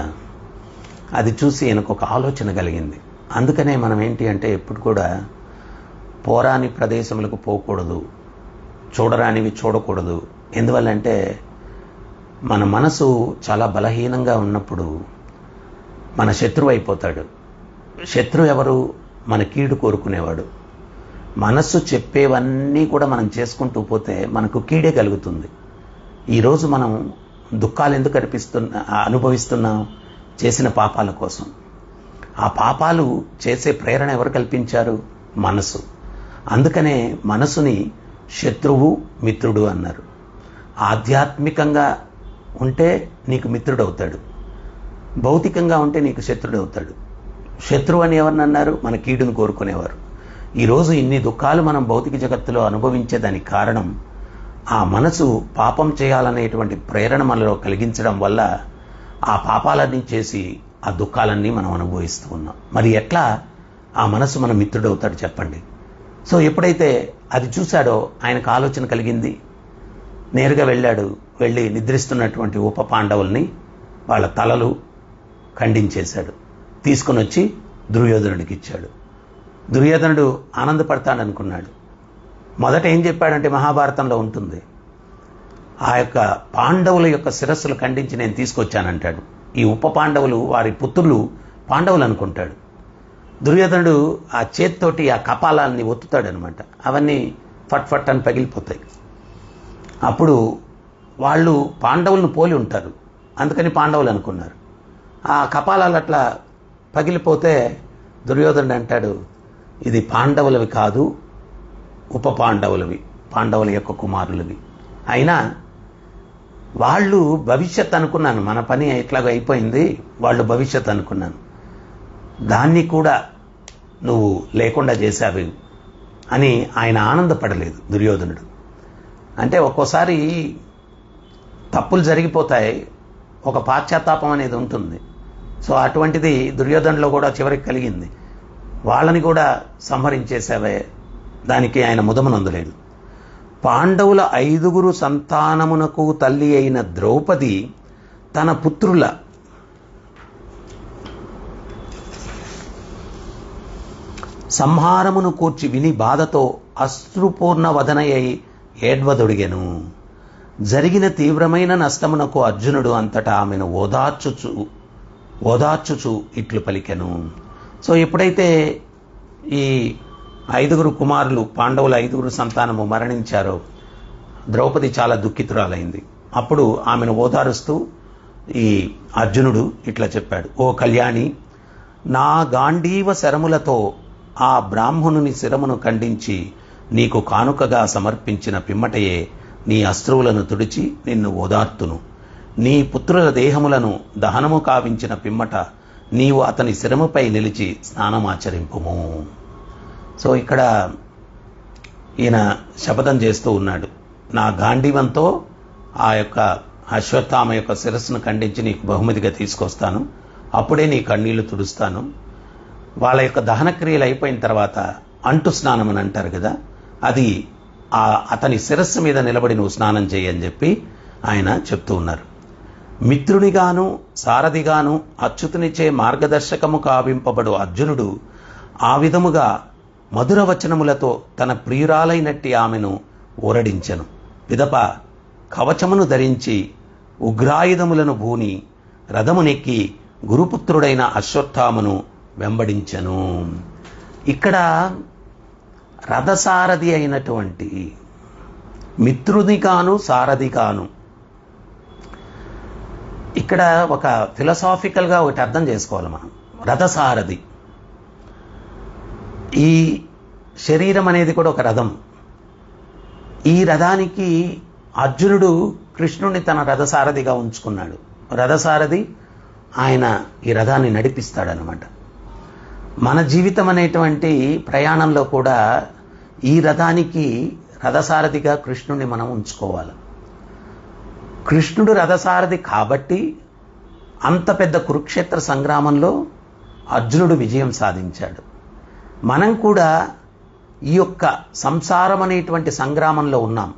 అది చూసి ఈయనకు ఒక ఆలోచన కలిగింది. అందుకనే మనం ఏంటి అంటే ఎప్పుడు కూడా పోరాని ప్రదేశములకు పోకూడదు, చూడరానివి చూడకూడదు. ఎందువల్లంటే మన మనసు చాలా బలహీనంగా ఉన్నప్పుడు మన శత్రువు అయిపోతాడు. శత్రువు ఎవరు? మన కీడు కోరుకునేవాడు. మనస్సు చెప్పేవన్నీ కూడా మనం చేసుకుంటూ పోతే మనకు కీడే కలుగుతుంది. ఈరోజు మనం దుఃఖాలు ఎందుకు అనుభవిస్తున్నాం? చేసిన పాపాల కోసం. ఆ పాపాలు చేసే ప్రేరణ ఎవరు కల్పించారు? మనసు. అందుకనే మనసుని శత్రువు మిత్రుడు అన్నారు. ఆధ్యాత్మికంగా ఉంటే నీకు మిత్రుడవుతాడు, భౌతికంగా ఉంటే నీకు శత్రుడవుతాడు. శత్రువు అని ఎవరిని అన్నారు? మన కీడును కోరుకునేవారు. ఈరోజు ఇన్ని దుఃఖాలు మనం భౌతిక జగత్తులో అనుభవించేదానికి కారణం ఆ మనసు పాపం చేయాలనేటువంటి ప్రేరణ మనలో కలిగించడం వల్ల ఆ పాపాలన్నీ చేసి ఆ దుఃఖాలన్నీ మనం అనుభవిస్తూ ఉన్నాం. మరి ఎట్లా ఆ మనసు మన మిత్రుడవుతాడు చెప్పండి? సో ఎప్పుడైతే అది చూశాడో ఆయనకు ఆలోచన కలిగింది. నేరుగా వెళ్ళి నిద్రిస్తున్నటువంటి ఉప పాండవుల్ని వాళ్ళ తలలు ఖండించేశాడు. తీసుకుని వచ్చి దుర్యోధనుడికి ఇచ్చాడు. దుర్యోధనుడు ఆనందపడతాడనుకున్నాడు. మొదట ఏం చెప్పాడంటే మహాభారతంలో ఉంటుంది, ఆ యొక్క పాండవుల యొక్క శిరస్సులు ఖండించి నేను తీసుకొచ్చానంటాడు. ఈ ఉప పాండవులు వారి పుత్రులు పాండవులు అనుకుంటాడు. దుర్యోధనుడు ఆ చేతితోటి ఆ కపాలాన్ని ఒత్తుతాడనమాట. అవన్నీ ఫట్ ఫట్ అని పగిలిపోతాయి. అప్పుడు వాళ్ళు పాండవులను పోలి ఉంటారు, అందుకని పాండవులు అనుకున్నారు. ఆ కపాలాలు అట్లా పగిలిపోతే దుర్యోధనుడు అంటాడు, ఇది పాండవులవి కాదు, ఉప పాండవులవి, పాండవుల యొక్క కుమారులవి. అయినా వాళ్ళు భవిష్యత్ అనుకున్నాను, మన పని ఇట్లాగా అయిపోయింది, వాళ్ళు భవిష్యత్ అనుకున్నాను, దాన్ని కూడా నువ్వు లేకుండా చేశావు అని ఆయన ఆనందపడలేదు దుర్యోధనుడు. అంటే ఒక్కోసారి తప్పులు జరిగిపోతాయి, ఒక పాశ్చాత్తాపం అనేది ఉంటుంది. సో అటువంటిది దుర్యోధనలో కూడా చివరికి కలిగింది. వాళ్ళని కూడా సంహరించేసావే, దానికి ఆయన ముదమునందులేడు. పాండవుల 5 సంతానమునకు తల్లి అయిన ద్రౌపది తన పుత్రుల సంహారమును కూర్చి విని బాధతో అశ్రుపూర్ణ వదనయ్యి ఏడ్వదొడిగెను. జరిగిన తీవ్రమైన నష్టమునకు అర్జునుడు అంతటా ఆమెను ఓదార్చుచు ఇట్లు పలికెను. సో ఎప్పుడైతే ఈ 5 కుమారులు, పాండవుల 5 సంతానము మరణించారో ద్రౌపది చాలా దుఃఖితురాలైంది. అప్పుడు ఆమెను ఓదారుస్తూ ఈ అర్జునుడు ఇట్లా చెప్పాడు, ఓ కళ్యాణి, నా గాంధీవ శరములతో ఆ బ్రాహ్మణుని శిరమును ఖండించి నీకు కానుకగా సమర్పించిన పిమ్మటయే నీ అశ్రువులను తుడిచి నిన్ను ఓదార్తును. నీ పుత్రుల దేహములను దహనము కావించిన పిమ్మట నీవు అతని శిరముపై నిలిచి స్నానమాచరింపుము. సో ఇక్కడ ఈయన శపథం చేస్తూ ఉన్నాడు, నా గాంధీవంతో ఆ యొక్క అశ్వత్థామ యొక్క శిరస్సును ఖండించి నీకు బహుమతిగా తీసుకొస్తాను, అప్పుడే నీ కన్నీళ్లు తుడుస్తాను. వాళ్ళ యొక్క దహన క్రియలు అయిపోయిన తర్వాత అంటు స్నానం అని అంటారు కదా, అది అతని శిరస్సు మీద నిలబడి నువ్వు స్నానం చేయని చెప్పి ఆయన చెప్తూ ఉన్నారు. మిత్రునిగాను సారథిగాను అచ్యుతునిచే మార్గదర్శకము కావింపబడు అర్జునుడు ఆ విధముగా మధుర వచనములతో తన ప్రియురాలైనట్టి ఆమెను ఊరడించెను. పిదప కవచమును ధరించి ఉగ్రాయుధములను భూని రథమునెక్కి గురుపుత్రుడైన అశ్వత్థామను వెంబడించెను. ఇక్కడ రథసారథి అయినటువంటి మిత్రునిగాను సారథిగాను, ఇక్కడ ఒక ఫిలసాఫికల్గా ఒకటి అర్థం చేసుకోవాలి మనం. రథసారథి, ఈ శరీరం అనేది కూడా ఒక రథం. ఈ రథానికి అర్జునుడు కృష్ణుని తన రథసారథిగా ఉంచుకున్నాడు. రథసారథి ఆయన ఈ రథాన్ని నడిపిస్తాడనమాట. మన జీవితం అనేటువంటి ప్రయాణంలో కూడా ఈ రథానికి రథసారథిగా కృష్ణుని మనం ఉంచుకోవాలి. కృష్ణుడు రథసారథి కాబట్టి అంత పెద్ద కురుక్షేత్ర సంగ్రామంలో అర్జునుడు విజయం సాధించాడు. మనం కూడా ఈ యొక్క సంసారం అనేటువంటి సంగ్రామంలో ఉన్నాం.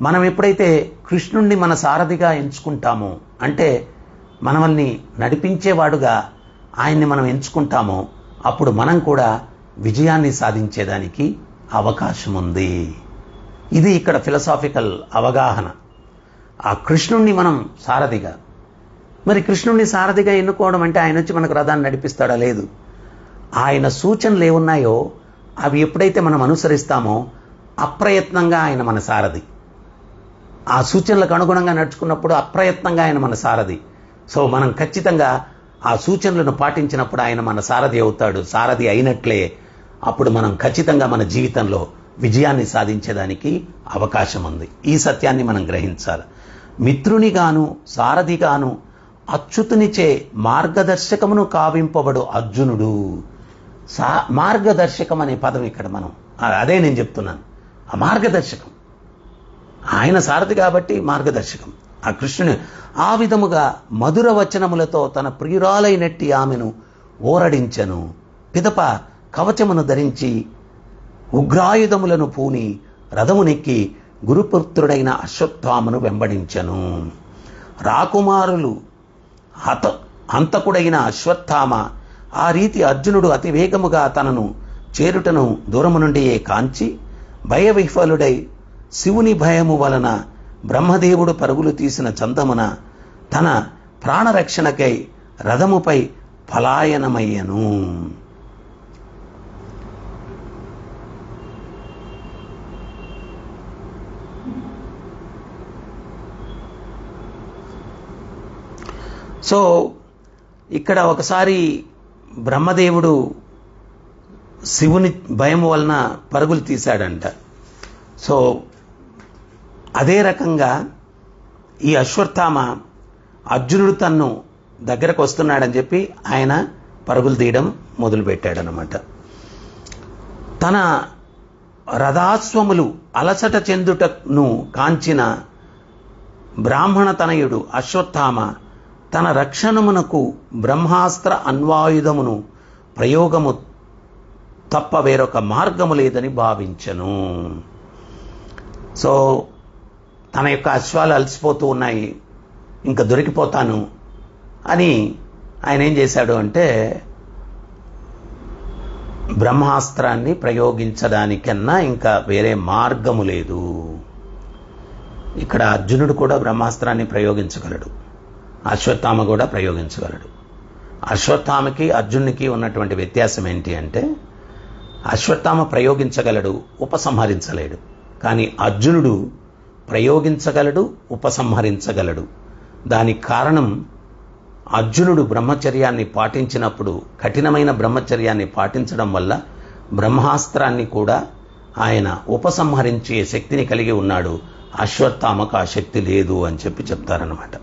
మనం ఎప్పుడైతే కృష్ణుణ్ణి మన సారథిగా ఎంచుకుంటామో, అంటే మనల్ని నడిపించేవాడుగా ఆయన్ని మనం ఎంచుకుంటామో, అప్పుడు మనం కూడా విజయాన్ని సాధించేదానికి అవకాశం ఉంది. ఇది ఇక్కడ ఫిలసాఫికల్ అవగాహన. ఆ కృష్ణుణ్ణి మనం సారథిగా, మరి కృష్ణుణ్ణి సారథిగా ఎన్నుకోవడం అంటే ఆయన వచ్చి మనకు రథాన్ని నడిపిస్తాడా? లేదు. ఆయన సూచనలు ఏమున్నాయో అవి ఎప్పుడైతే మనం అనుసరిస్తామో అప్రయత్నంగా ఆయన మన సారథి. ఆ సూచనలకు అనుగుణంగా నడుచుకున్నప్పుడు అప్రయత్నంగా ఆయన మన సారథి. సో మనం ఖచ్చితంగా ఆ సూచనలను పాటించినప్పుడు ఆయన మన సారథి అవుతాడు. సారథి అయినట్లే అప్పుడు మనం ఖచ్చితంగా మన జీవితంలో విజయాన్ని సాధించేదానికి అవకాశం ఉంది. ఈ సత్యాన్ని మనం గ్రహించాలి. మిత్రునిగాను సారథిగాను అచ్యుతునిచే మార్గదర్శకమును కావింపబడు అర్జునుడు. మార్గదర్శకం అనే పదం ఇక్కడ మనం అదే నేను చెప్తున్నాను. ఆ మార్గదర్శకం, ఆయన సారథి కాబట్టి మార్గదర్శకం. ఆ కృష్ణుని ఆ విధముగా మధుర వచనములతో తన ప్రియురాలైనట్టి ఆమెను ఓరడించెను. పిదప కవచమును ధరించి ఉగ్రాయుధములను పూని రథమునెక్కి గురుపుత్రుడైన అశ్వత్థామను వెంబడించెను. రాకుమారులు హంతకుడైన అశ్వత్థామ ఆ రీతి అర్జునుడు అతివేగముగా తనను చేరుటను దూరము నుండియే కాంచి భయవిహ్వలుడై శివుని భయము వలన బ్రహ్మదేవుడు పరుగులు తీసిన చందమున తన ప్రాణరక్షణకై రథముపై పలాయనమయ్యను. సో ఇక్కడ ఒకసారి బ్రహ్మదేవుడు శివుని భయం వలన పరుగులు తీశాడంట. సో అదే రకంగా ఈ అశ్వత్థామ అర్జునుడు తన్ను దగ్గరకు వస్తున్నాడని చెప్పి ఆయన పరుగులు తీయడం మొదలుపెట్టాడనమాట. తన రథాశ్వములు అలసట చెందుటను కాంచిన బ్రాహ్మణ తనయుడు అశ్వత్థామ తన రక్షణమునకు బ్రహ్మాస్త్ర అన్వాయుధమును ప్రయోగము తప్ప వేరొక మార్గము లేదని భావించను. సో తన యొక్క అశ్వాలు అలసిపోతూ ఉన్నాయి, ఇంకా దొరికిపోతాను అని ఆయన ఏం చేశాడు అంటే బ్రహ్మాస్త్రాన్ని ప్రయోగించడానికన్నా ఇంకా వేరే మార్గము లేదు. ఇక్కడ అర్జునుడు కూడా బ్రహ్మాస్త్రాన్ని ప్రయోగించగలడు, అశ్వత్థామ కూడా ప్రయోగించగలడు. అశ్వత్థామకి అర్జునుడికి ఉన్నటువంటి వ్యత్యాసం ఏంటి అంటే అశ్వత్థామ ప్రయోగించగలడు, ఉపసంహరించలేడు. కానీ అర్జునుడు ప్రయోగించగలడు, ఉపసంహరించగలడు. దానికి కారణం అర్జునుడు బ్రహ్మచర్యాన్ని పాటించినప్పుడు, కఠినమైన బ్రహ్మచర్యాన్ని పాటించడం వల్ల బ్రహ్మాస్త్రాన్ని కూడా ఆయన ఉపసంహరించే శక్తిని కలిగి ఉన్నాడు. అశ్వత్థామకు ఆ శక్తి లేదు అని చెప్తారనమాట.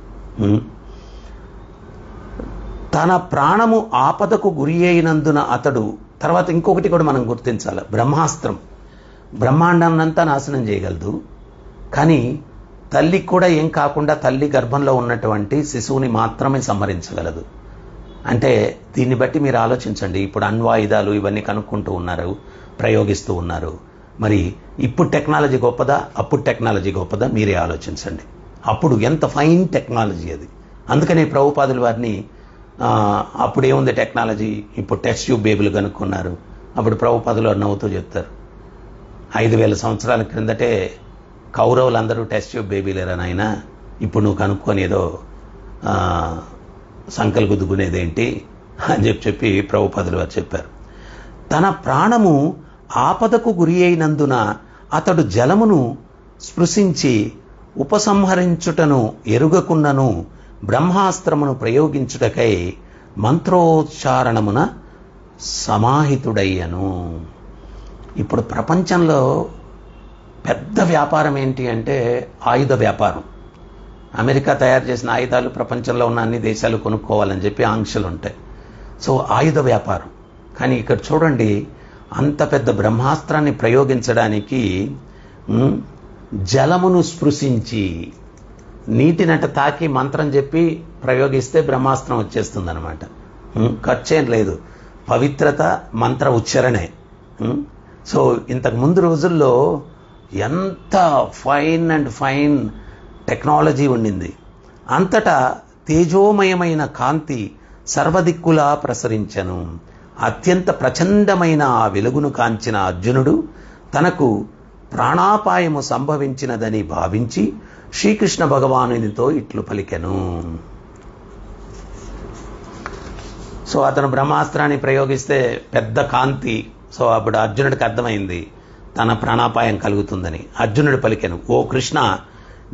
తన ప్రాణము ఆపదకు గురి అయినందున అతడు, తర్వాత ఇంకొకటి కూడా మనం గుర్తించాలి, బ్రహ్మాస్త్రం బ్రహ్మాండాన్నంతా నాశనం చేయగలదు, కానీ తల్లికి కూడా ఏం కాకుండా తల్లి గర్భంలో ఉన్నటువంటి శిశువుని మాత్రమే సంహరించగలదు. అంటే దీన్ని బట్టి మీరు ఆలోచించండి. ఇప్పుడు అణ్వాయుధాలు ఇవన్నీ కనుక్కుంటూ ఉన్నారు, ప్రయోగిస్తూ ఉన్నారు. మరి ఇప్పుడు టెక్నాలజీ గొప్పదా, అప్పుడు టెక్నాలజీ గొప్పదా? మీరే ఆలోచించండి. అప్పుడు ఎంత ఫైన్ టెక్నాలజీ అది. అందుకనే ప్రభుపాదుల వారిని అప్పుడు ఏముంది టెక్నాలజీ, ఇప్పుడు టెస్ట్ ట్యూబ్ బేబీలు కనుక్కున్నారు. అప్పుడు ప్రభుపాదులు వారు నవ్వుతూ చెప్తారు, 5000 సంవత్సరాల క్రిందటే కౌరవులందరూ టెస్ట్ ట్యూబ్ బేబీలేరా నాయనా, ఇప్పుడు నువ్వు కనుక్కొని ఏదో సంకల్ గుద్దుకునేదేంటి అని చెప్పి ప్రభుపాదులు వారు చెప్పారు. తన ప్రాణము ఆపదకు గురి అయినందున అతడు జలమును స్పృశించి ఉపసంహరించుటను ఎరుగకున్నను బ్రహ్మాస్త్రమును ప్రయోగించుటకై మంత్రోచ్చారణమున సమాహితుడయ్యను. ఇప్పుడు ప్రపంచంలో పెద్ద వ్యాపారం ఏంటి అంటే ఆయుధ వ్యాపారం. అమెరికా తయారు చేసిన ఆయుధాలు ప్రపంచంలో ఉన్న అన్ని దేశాలు కొనుక్కోవాలని చెప్పి ఆంక్షలు ఉంటాయి. సో ఆయుధ వ్యాపారం. కానీ ఇక్కడ చూడండి, అంత పెద్ద బ్రహ్మాస్త్రాన్ని ప్రయోగించడానికి జలమును స్పృశించి, నీటినట తాకి మంత్రం చెప్పి ప్రయోగిస్తే బ్రహ్మాస్త్రం వచ్చేస్తుంది అనమాట. ఖర్చేం లేదు, పవిత్రత మంత్ర ఉచ్చారణే. సో ఇంతకు ముందు రోజుల్లో ఎంత ఫైన్ అండ్ ఫైన్ టెక్నాలజీ ఉండింది. అంతటా తేజోమయమైన కాంతి సర్వదిక్కులా ప్రసరించెను. అత్యంత ప్రచండమైన ఆ వెలుగును కాంచిన అర్జునుడు తనకు ప్రాణాపాయము సంభవించినదని భావించి శ్రీకృష్ణ భగవానునితో ఇట్లు పలికెను. సో అతను బ్రహ్మాస్త్రాన్ని ప్రయోగిస్తే పెద్ద కాంతి. సో అప్పుడు అర్జునుడికి అర్థమైంది తన ప్రాణాపాయం కలుగుతుందని. అర్జునుడు పలికెను, ఓ కృష్ణ,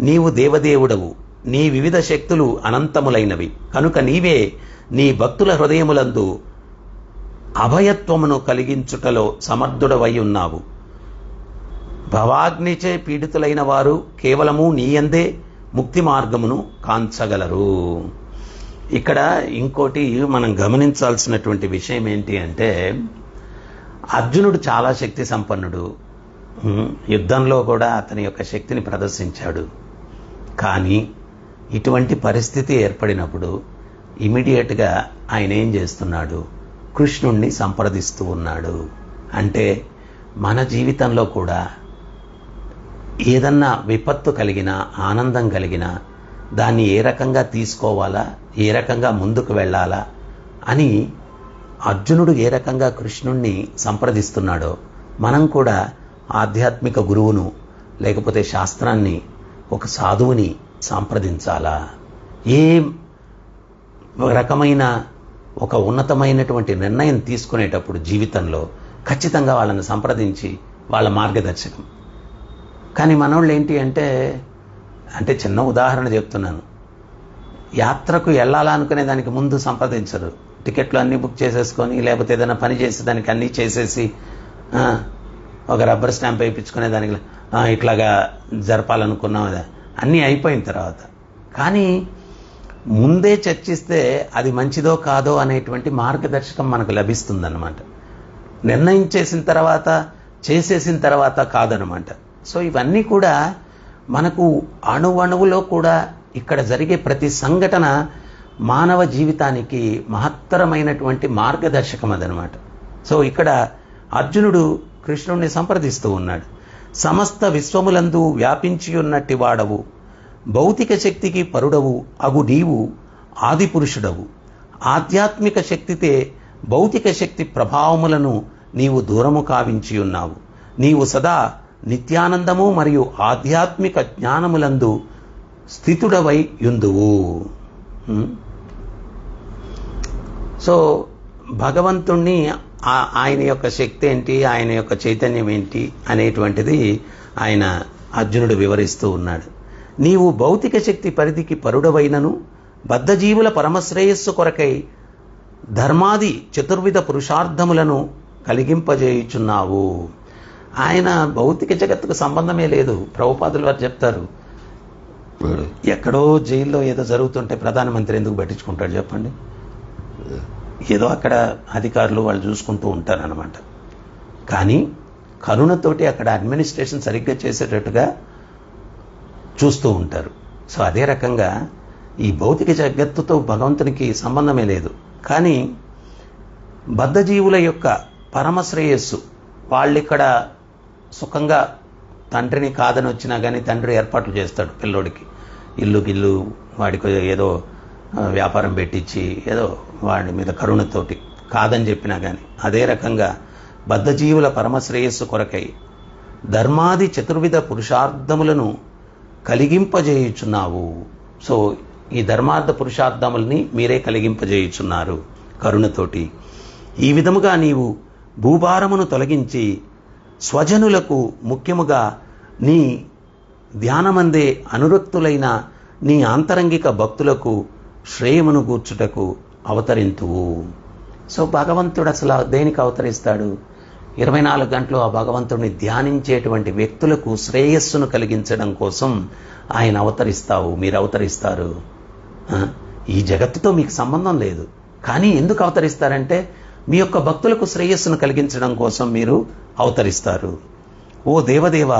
నీవు దేవదేవుడవు, నీ వివిధ శక్తులు అనంతములైనవి, కనుక నీవే నీ భక్తుల హృదయములందు అభయత్వమును కలిగించుటలో సమర్థుడవై ఉన్నావు. భవాగ్నిచే పీడితులైన వారు కేవలము నీయందే ముక్తి మార్గమును కాంచగలరు. ఇక్కడ ఇంకోటి మనం గమనించాల్సినటువంటి విషయం ఏంటి అంటే అర్జునుడు చాలా శక్తి సంపన్నుడు, యుద్ధంలో కూడా అతని యొక్క శక్తిని ప్రదర్శించాడు. కానీ ఇటువంటి పరిస్థితి ఏర్పడినప్పుడు ఇమీడియట్గా ఆయన ఏం చేస్తున్నాడు? కృష్ణుణ్ణి సంప్రదిస్తూ ఉన్నాడు. అంటే మన జీవితంలో కూడా ఏదన్నా విపత్తు కలిగినా, ఆనందం కలిగినా దాన్ని ఏ రకంగా తీసుకోవాలా, ఏ రకంగా ముందుకు వెళ్ళాలా అని అర్జునుడు ఏ రకంగా కృష్ణుణ్ణి సంప్రదిస్తున్నాడో మనం కూడా ఆధ్యాత్మిక గురువును లేకపోతే శాస్త్రాన్ని, ఒక సాధువుని సంప్రదించాలా? ఏ రకమైన ఒక ఉన్నతమైనటువంటి నిర్ణయం తీసుకునేటప్పుడు జీవితంలో ఖచ్చితంగా వాళ్ళని సంప్రదించి వాళ్ళ మార్గదర్శకం. కానీ మనోళ్ళు ఏంటి అంటే చిన్న ఉదాహరణ చెప్తున్నాను, యాత్రకు వెళ్ళాలా అనుకునే దానికి ముందు సంప్రదించరు. టికెట్లు అన్నీ బుక్ చేసేసుకొని లేకపోతే ఏదైనా పని చేసి దానికి అన్నీ చేసేసి ఒక రబ్బర్ స్టాంప్ వేయించుకునే దానికి ఇట్లాగా జరపాలనుకున్నాం, అన్నీ అయిపోయిన తర్వాత. కానీ ముందే చర్చిస్తే అది మంచిదో కాదో అనేటువంటి మార్గదర్శకం మనకు లభిస్తుందన్నమాట. నిర్ణయం చేసిన తర్వాత, చేసేసిన తర్వాత కాదనమాట. సో ఇవన్నీ కూడా మనకు అణువణువులో కూడా ఇక్కడ జరిగే ప్రతి సంఘటన మానవ జీవితానికి మహత్తరమైనటువంటి మార్గదర్శకం అదనమాట. సో ఇక్కడ అర్జునుడు కృష్ణుణ్ణి సంప్రదిస్తూ ఉన్నాడు. సమస్త విశ్వములందు వ్యాపించి ఉన్నట్టి వాడవు, భౌతిక శక్తికి పరుడవు అగు నీవు ఆది పురుషుడవు. ఆధ్యాత్మిక శక్తితే భౌతిక శక్తి ప్రభావములను నీవు దూరము కావించి ఉన్నావు. నీవు సదా నిత్యానందము మరియు ఆధ్యాత్మిక జ్ఞానములందు స్థితుడవై యుందువు. సో భగవంతుణ్ణి ఆయన యొక్క శక్తి ఏంటి, ఆయన యొక్క చైతన్యం ఏంటి అనేటువంటిది ఆయన అర్జునుడు వివరిస్తూ ఉన్నాడు. నీవు భౌతిక శక్తి పరిధికి పరుడవైనను బద్ధజీవుల పరమశ్రేయస్సు కొరకై ధర్మాది చతుర్విధ పురుషార్థములను కలిగింపజేయుచున్నావు. ఆయన భౌతిక జగత్తుకు సంబంధమే లేదు. ప్రభుపాదులు వారు చెప్తారు, ఎక్కడో జైల్లో ఏదో జరుగుతుంటే ప్రధానమంత్రి ఎందుకు పట్టించుకుంటాడు చెప్పండి? ఏదో అక్కడ అధికారులు వాళ్ళు చూసుకుంటూ ఉంటారనమాట. కానీ కరుణతోటి అక్కడ అడ్మినిస్ట్రేషన్ సరిగ్గా చేసేటట్టుగా చూస్తూ ఉంటారు. సో అదే రకంగా ఈ భౌతిక జగత్తుతో భగవంతునికి సంబంధమే లేదు. కానీ బద్ధజీవుల యొక్క పరమశ్రేయస్సు, వాళ్ళిక్కడ సుఖంగా తండ్రిని కాదని వచ్చినా కానీ తండ్రి ఏర్పాట్లు చేస్తాడు పిల్లోడికి, ఇల్లు గిల్లు వాడికి ఏదో వ్యాపారం పెట్టించి ఏదో వాడి మీద కరుణతోటి కాదని చెప్పినా కానీ. అదే రకంగా బద్ధజీవుల పరమశ్రేయస్సు కొరకై ధర్మాది చతుర్విధ పురుషార్థములను కలిగింపజేయుచున్నావు. సో ఈ ధర్మార్థ పురుషార్థముల్ని మీరే కలిగింపజేయుచున్నారు కరుణతోటి. ఈ విధముగా నీవు భూభారమును తొలగించి స్వజనులకు, ముఖ్యముగా నీ ధ్యానమందే అనురక్తులైన నీ ఆంతరంగిక భక్తులకు శ్రేయమును గూర్చుటకు అవతరింతువు. సో భగవంతుడు అసలు దేనికి అవతరిస్తాడు? 24 గంటలు ఆ భగవంతుడిని ధ్యానించేటువంటి వ్యక్తులకు శ్రేయస్సును కలిగించడం కోసం ఆయన అవతరిస్తావు, మీరు అవతరిస్తారు. ఈ జగత్తుతో మీకు సంబంధం లేదు, కానీ ఎందుకు అవతరిస్తారంటే మీ యొక్క భక్తులకు శ్రేయస్సును కలిగించడం కోసం మీరు అవతరిస్తారు. ఓ దేవదేవ,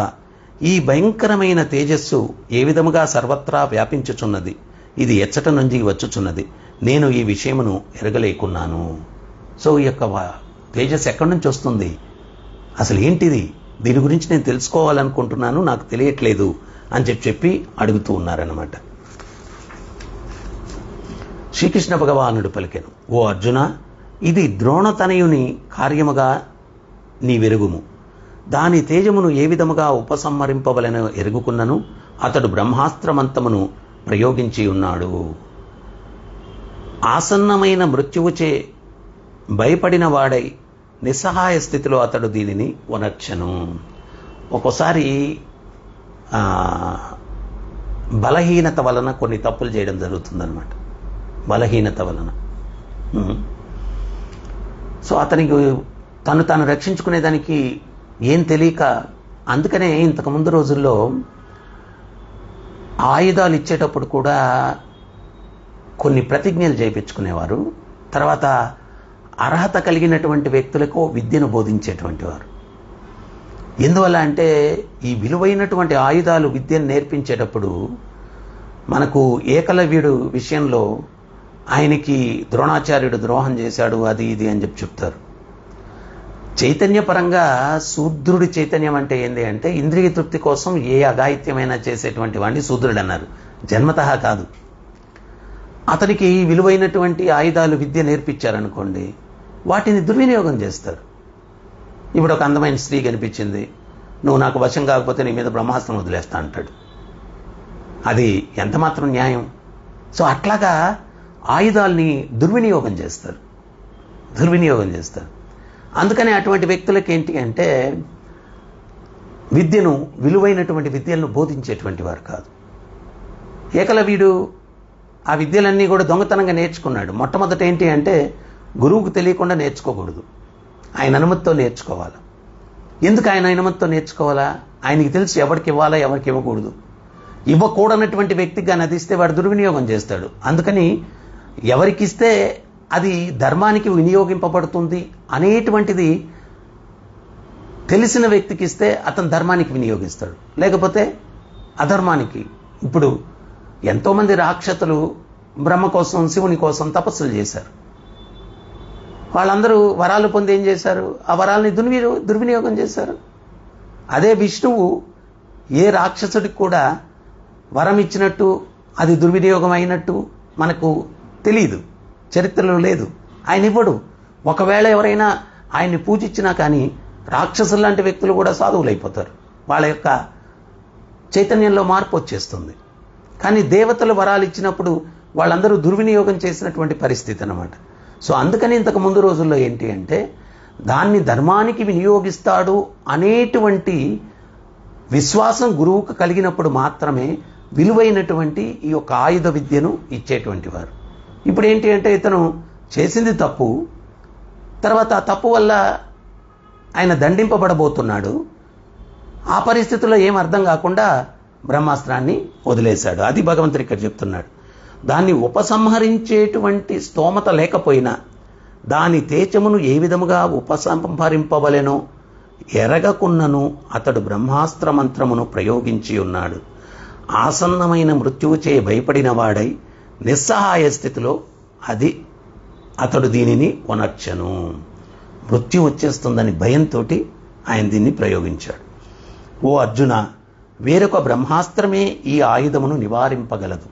ఈ భయంకరమైన తేజస్సు ఏ విధముగా సర్వత్రా వ్యాపించుచున్నది, ఇది ఎచ్చట నుంచి వచ్చుచున్నది, నేను ఈ విషయమును ఎరగలేకున్నాను. సో ఈ యొక్క తేజస్సు ఎక్కడి నుంచి వస్తుంది, అసలు ఏంటిది, దీని గురించి నేను తెలుసుకోవాలనుకుంటున్నాను, నాకు తెలియట్లేదు అని చెప్పి అడుగుతూ ఉన్నారన్నమాట. శ్రీకృష్ణ భగవానుడు పలికెను, ఓ అర్జున, ఇది ద్రోణతనయుని కార్యముగా నీ వెరుగుము. దాని తేజమును ఏ విధముగా ఉపసంహరింపవలెనో ఎరుగుకున్నను అతడు బ్రహ్మాస్త్రమంతమును ప్రయోగించి ఉన్నాడు. ఆసన్నమైన మృత్యువుచే భయపడిన వాడై నిస్సహాయ స్థితిలో అతడు దీనిని వనర్చను. ఒక్కోసారి బలహీనత వలన కొన్ని తప్పులు చేయడం జరుగుతుందన్నమాట. బలహీనత వలన సో అతనికి తాను రక్షించుకునేదానికి ఏం తెలియక, అందుకనే ఇంతకు ముందు రోజుల్లో ఆయుధాలు ఇచ్చేటప్పుడు కూడా కొన్ని ప్రతిజ్ఞలు చేయించుకునేవారు. తర్వాత అర్హత కలిగినటువంటి వ్యక్తులకు విద్యను బోధించేటువంటి వారు. ఎందువల్ల అంటే ఈ విలువైనటువంటి ఆయుధాలు విద్యను నేర్పించేటప్పుడు మనకు ఏకలవ్యుడు విషయంలో ఆయనకి ద్రోణాచార్యుడు ద్రోహం చేశాడు, అది ఇది అని చెప్తారు. చైతన్యపరంగా శూద్రుడి చైతన్యం అంటే ఏంటి అంటే ఇంద్రియ తృప్తి కోసం ఏ అఘాయిత్యమైనా చేసేటువంటి వాడిని శూద్రుడు అన్నారు, జన్మతః కాదు. అతనికి విలువైనటువంటి ఆయుధాలు విద్య నేర్పించారనుకోండి, వాటిని దుర్వినియోగం చేస్తారు. ఇప్పుడు ఒక అందమైన స్త్రీ కనిపించింది, నువ్వు నాకు వశం కాకపోతే నీ మీద బ్రహ్మాస్త్రం వదిలేస్తా అంటాడు. అది ఎంతమాత్రం న్యాయం? సో అట్లాగా ఆయుధాల్ని దుర్వినియోగం చేస్తారు. అందుకని అటువంటి వ్యక్తులకి ఏంటి అంటే విద్యను, విలువైనటువంటి విద్యలను బోధించేటువంటి వారు కాదు. ఏకలవ్యుడు ఆ విద్యలన్నీ కూడా దొంగతనంగా నేర్చుకున్నాడు. మొట్టమొదట ఏంటి అంటే గురువుకు తెలియకుండా నేర్చుకోకూడదు, ఆయన అనుమతితో నేర్చుకోవాలి. ఎందుకు ఆయన అనుమతితో నేర్చుకోవాలా? ఆయనకి తెలుసు ఎవరికి ఇవ్వాలా, ఎవరికి ఇవ్వకూడదు. ఇవ్వకూడనటువంటి వ్యక్తిగా నదిస్తే వాడు దుర్వినియోగం చేస్తాడు. అందుకని ఎవరికిస్తే అది ధర్మానికి వినియోగింపబడుతుంది అనేటువంటిది తెలిసిన వ్యక్తికి ఇస్తే అతను ధర్మానికి వినియోగిస్తాడు, లేకపోతే అధర్మానికి. ఇప్పుడు ఎంతోమంది రాక్షసులు బ్రహ్మ కోసం, శివుని కోసం తపస్సులు చేశారు. వాళ్ళందరూ వరాలు పొంది ఏం చేశారు? ఆ వరాలని దుర్వినియోగం చేశారు. అదే విష్ణువు ఏ రాక్షసుడికి కూడా వరం ఇచ్చినట్టు అది దుర్వినియోగం అయినట్టు మనకు తెలియదు, చరిత్రలో లేదు. ఆయన ఇవ్వడు. ఒకవేళ ఎవరైనా ఆయన్ని పూజించినా కానీ రాక్షసులు లాంటి వ్యక్తులు కూడా సాధువులు అయిపోతారు. వాళ్ళ యొక్క చైతన్యంలో మార్పు వచ్చేస్తుంది. కానీ దేవతలు వరాలు ఇచ్చినప్పుడు వాళ్ళందరూ దుర్వినియోగం చేసినటువంటి పరిస్థితి అన్నమాట. సో అందుకని ఇంతకు ముందు రోజుల్లో ఏంటి అంటే దాన్ని ధర్మానికి వినియోగిస్తాడు అనేటువంటి విశ్వాసం గురువుకు కలిగినప్పుడు మాత్రమే విలువైనటువంటి ఈ యొక్క ఆయుధ విద్యను ఇచ్చేటువంటి వారు. ఇప్పుడు ఏంటి అంటే ఇతను చేసింది తప్పు, తర్వాత ఆ తప్పు వల్ల ఆయన దండింపబడబోతున్నాడు. ఆ పరిస్థితుల్లో ఏం అర్థం కాకుండా బ్రహ్మాస్త్రాన్ని వదిలేశాడు. అది భగవంతుడు ఇక్కడ చెప్తున్నాడు. దాన్ని ఉపసంహరించేటువంటి స్తోమత లేకపోయినా దాని తేజమును ఏ విధముగా ఉపసంహరింపవలెనో ఎరగకున్నను అతడు బ్రహ్మాస్త్ర మంత్రమును ప్రయోగించి ఉన్నాడు. ఆసన్నమైన మృత్యువుచే భయపడిన వాడై నిస్సహాయ స్థితిలో అతడు దీనిని వనర్చను. మృత్యు వచ్చేస్తుందని భయంతో ఆయన దీన్ని ప్రయోగించాడు. ఓ అర్జున, వేరొక బ్రహ్మాస్త్రమే ఈ ఆయుధమును నివారింపగలదు.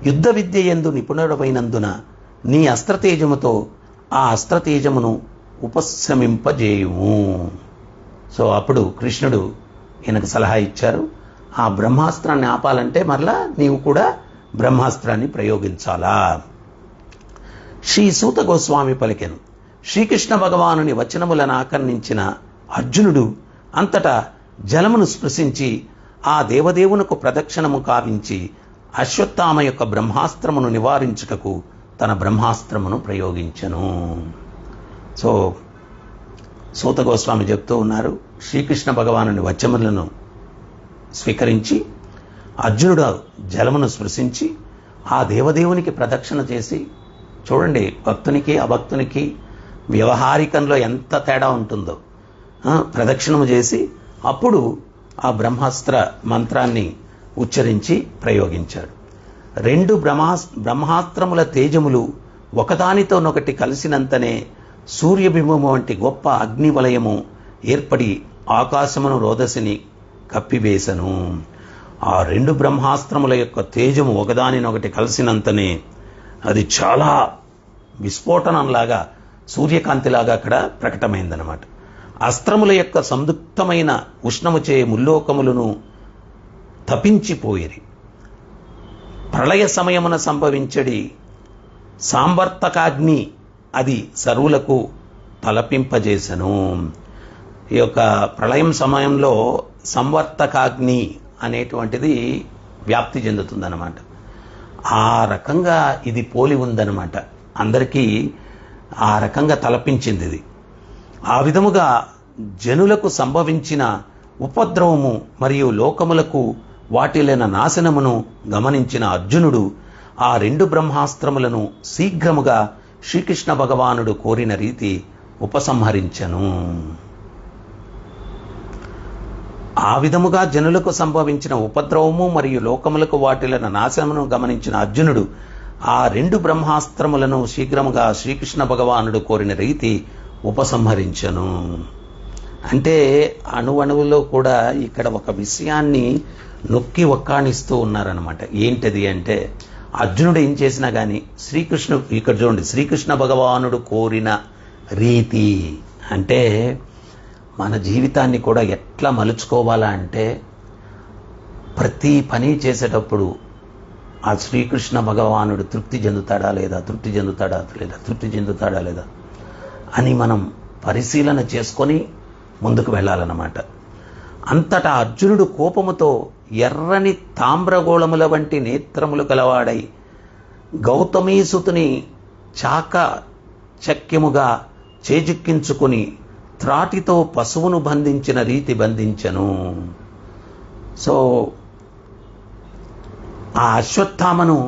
యుద్ధ విద్య యందు నిపుణుడమైనందున నీ అస్త్రతేజముతో ఆ అస్త్రతేజమును ఉపశమింపజేయుము. సో అప్పుడు కృష్ణుడు ఈయనకు సలహా ఇచ్చారు. ఆ బ్రహ్మాస్త్రాన్ని ఆపాలంటే మరలా నీవు కూడా బ్రహ్మాస్త్రాన్ని ప్రయోగించాలా. శ్రీ సూత గోస్వామి పలికెను. శ్రీకృష్ణ భగవానుని వచనములను ఆకర్ణించిన అర్జునుడు అంతటా జలమును స్పృశించి ఆ దేవదేవునకు ప్రదక్షిణము కావించి అశ్వత్థామ యొక్క బ్రహ్మాస్త్రమును నివారించుటకు తన బ్రహ్మాస్త్రమును ప్రయోగించెను. సో సూత గోస్వామి చెప్తూ ఉన్నారు, శ్రీకృష్ణ భగవానుని వచనములను స్వీకరించి అర్జునుడు జలమును స్పృశించి ఆ దేవదేవునికి ప్రదక్షిణ చేసి, చూడండి భక్తునికి అభక్తునికి వ్యవహారికంలో ఎంత తేడా ఉంటుందో, ప్రదక్షిణము చేసి అప్పుడు ఆ బ్రహ్మాస్త్ర మంత్రాన్ని ఉచ్చరించి ప్రయోగించాడు. రెండు బ్రహ్మాస్త్రముల తేజములు ఒకదానితోనొకటి కలిసినంతనే సూర్యబింబము వంటి గొప్ప అగ్నివలయము ఏర్పడి ఆకాశమును రోదసిని కప్పివేశను. ఆ రెండు బ్రహ్మాస్త్రముల యొక్క తేజము ఒకదానినొకటి కలిసినంతనే అది చాలా విస్ఫోటనంలాగా, సూర్యకాంతిలాగా అక్కడ ప్రకటమైందనమాట. అస్త్రముల యొక్క సందుక్తమైన ఉష్ణముచే ముల్లోకములను తపించిపోయిరి. ప్రళయ సమయమున సంభవించడి సాంవర్తకాగ్ని అది సర్వులకు తలపింపజేసెను. ఈ యొక్క ప్రళయం సమయంలో సంవర్తకాగ్ని అనేటువంటిది వ్యాప్తి చెందుతుందన్నమాట. ఆ రకంగా ఇది పోలి ఉందన్నమాట. అందరికీ ఆ రకంగా తలపించింది ఇది. ఆ విధముగా జనులకు సంభవించిన ఉపద్రవము మరియు లోకములకు వాటిలైన నాశనమును గమనించిన అర్జునుడు ఆ రెండు బ్రహ్మాస్త్రములను శీఘ్రముగా శ్రీకృష్ణ భగవానుడు కోరిన రీతి ఉపసంహరించెను. ఆ విధముగా జనులకు సంభవించిన ఉపద్రవము మరియు లోకములకు వాటిలైన నాశనమును గమనించిన అర్జునుడు ఆ రెండు బ్రహ్మాస్త్రములను శీఘ్రముగా శ్రీకృష్ణ భగవానుడు కోరిన రీతి ఉపసంహరించెను. అంటే అణువణువులో కూడా ఇక్కడ ఒక విషయాన్ని నొక్కి ఒక్కాణిస్తూ ఉన్నారనమాట. ఏంటది అంటే అర్జునుడు ఏం చేసినా కానీ ఇక్కడ చూడండి, శ్రీకృష్ణ భగవానుడు కోరిన రీతి అంటే మన జీవితాన్ని కూడా ఎట్లా మలుచుకోవాలా అంటే ప్రతి పని చేసేటప్పుడు ఆ శ్రీకృష్ణ భగవానుడు తృప్తి చెందుతాడా లేదా అని మనం పరిశీలన చేసుకొని ముందుకు వెళ్ళాలన్నమాట. అంతటా అర్జునుడు కోపముతో ఎర్రని తామ్రగోళముల వంటి నేత్రములు గలవాడై గౌతమీసుతుని చాక చక్యముగా చేజిక్కించుకుని త్రాటితో పశువును బంధించిన రీతి బంధించెను. సో ఆ అశ్వత్థామను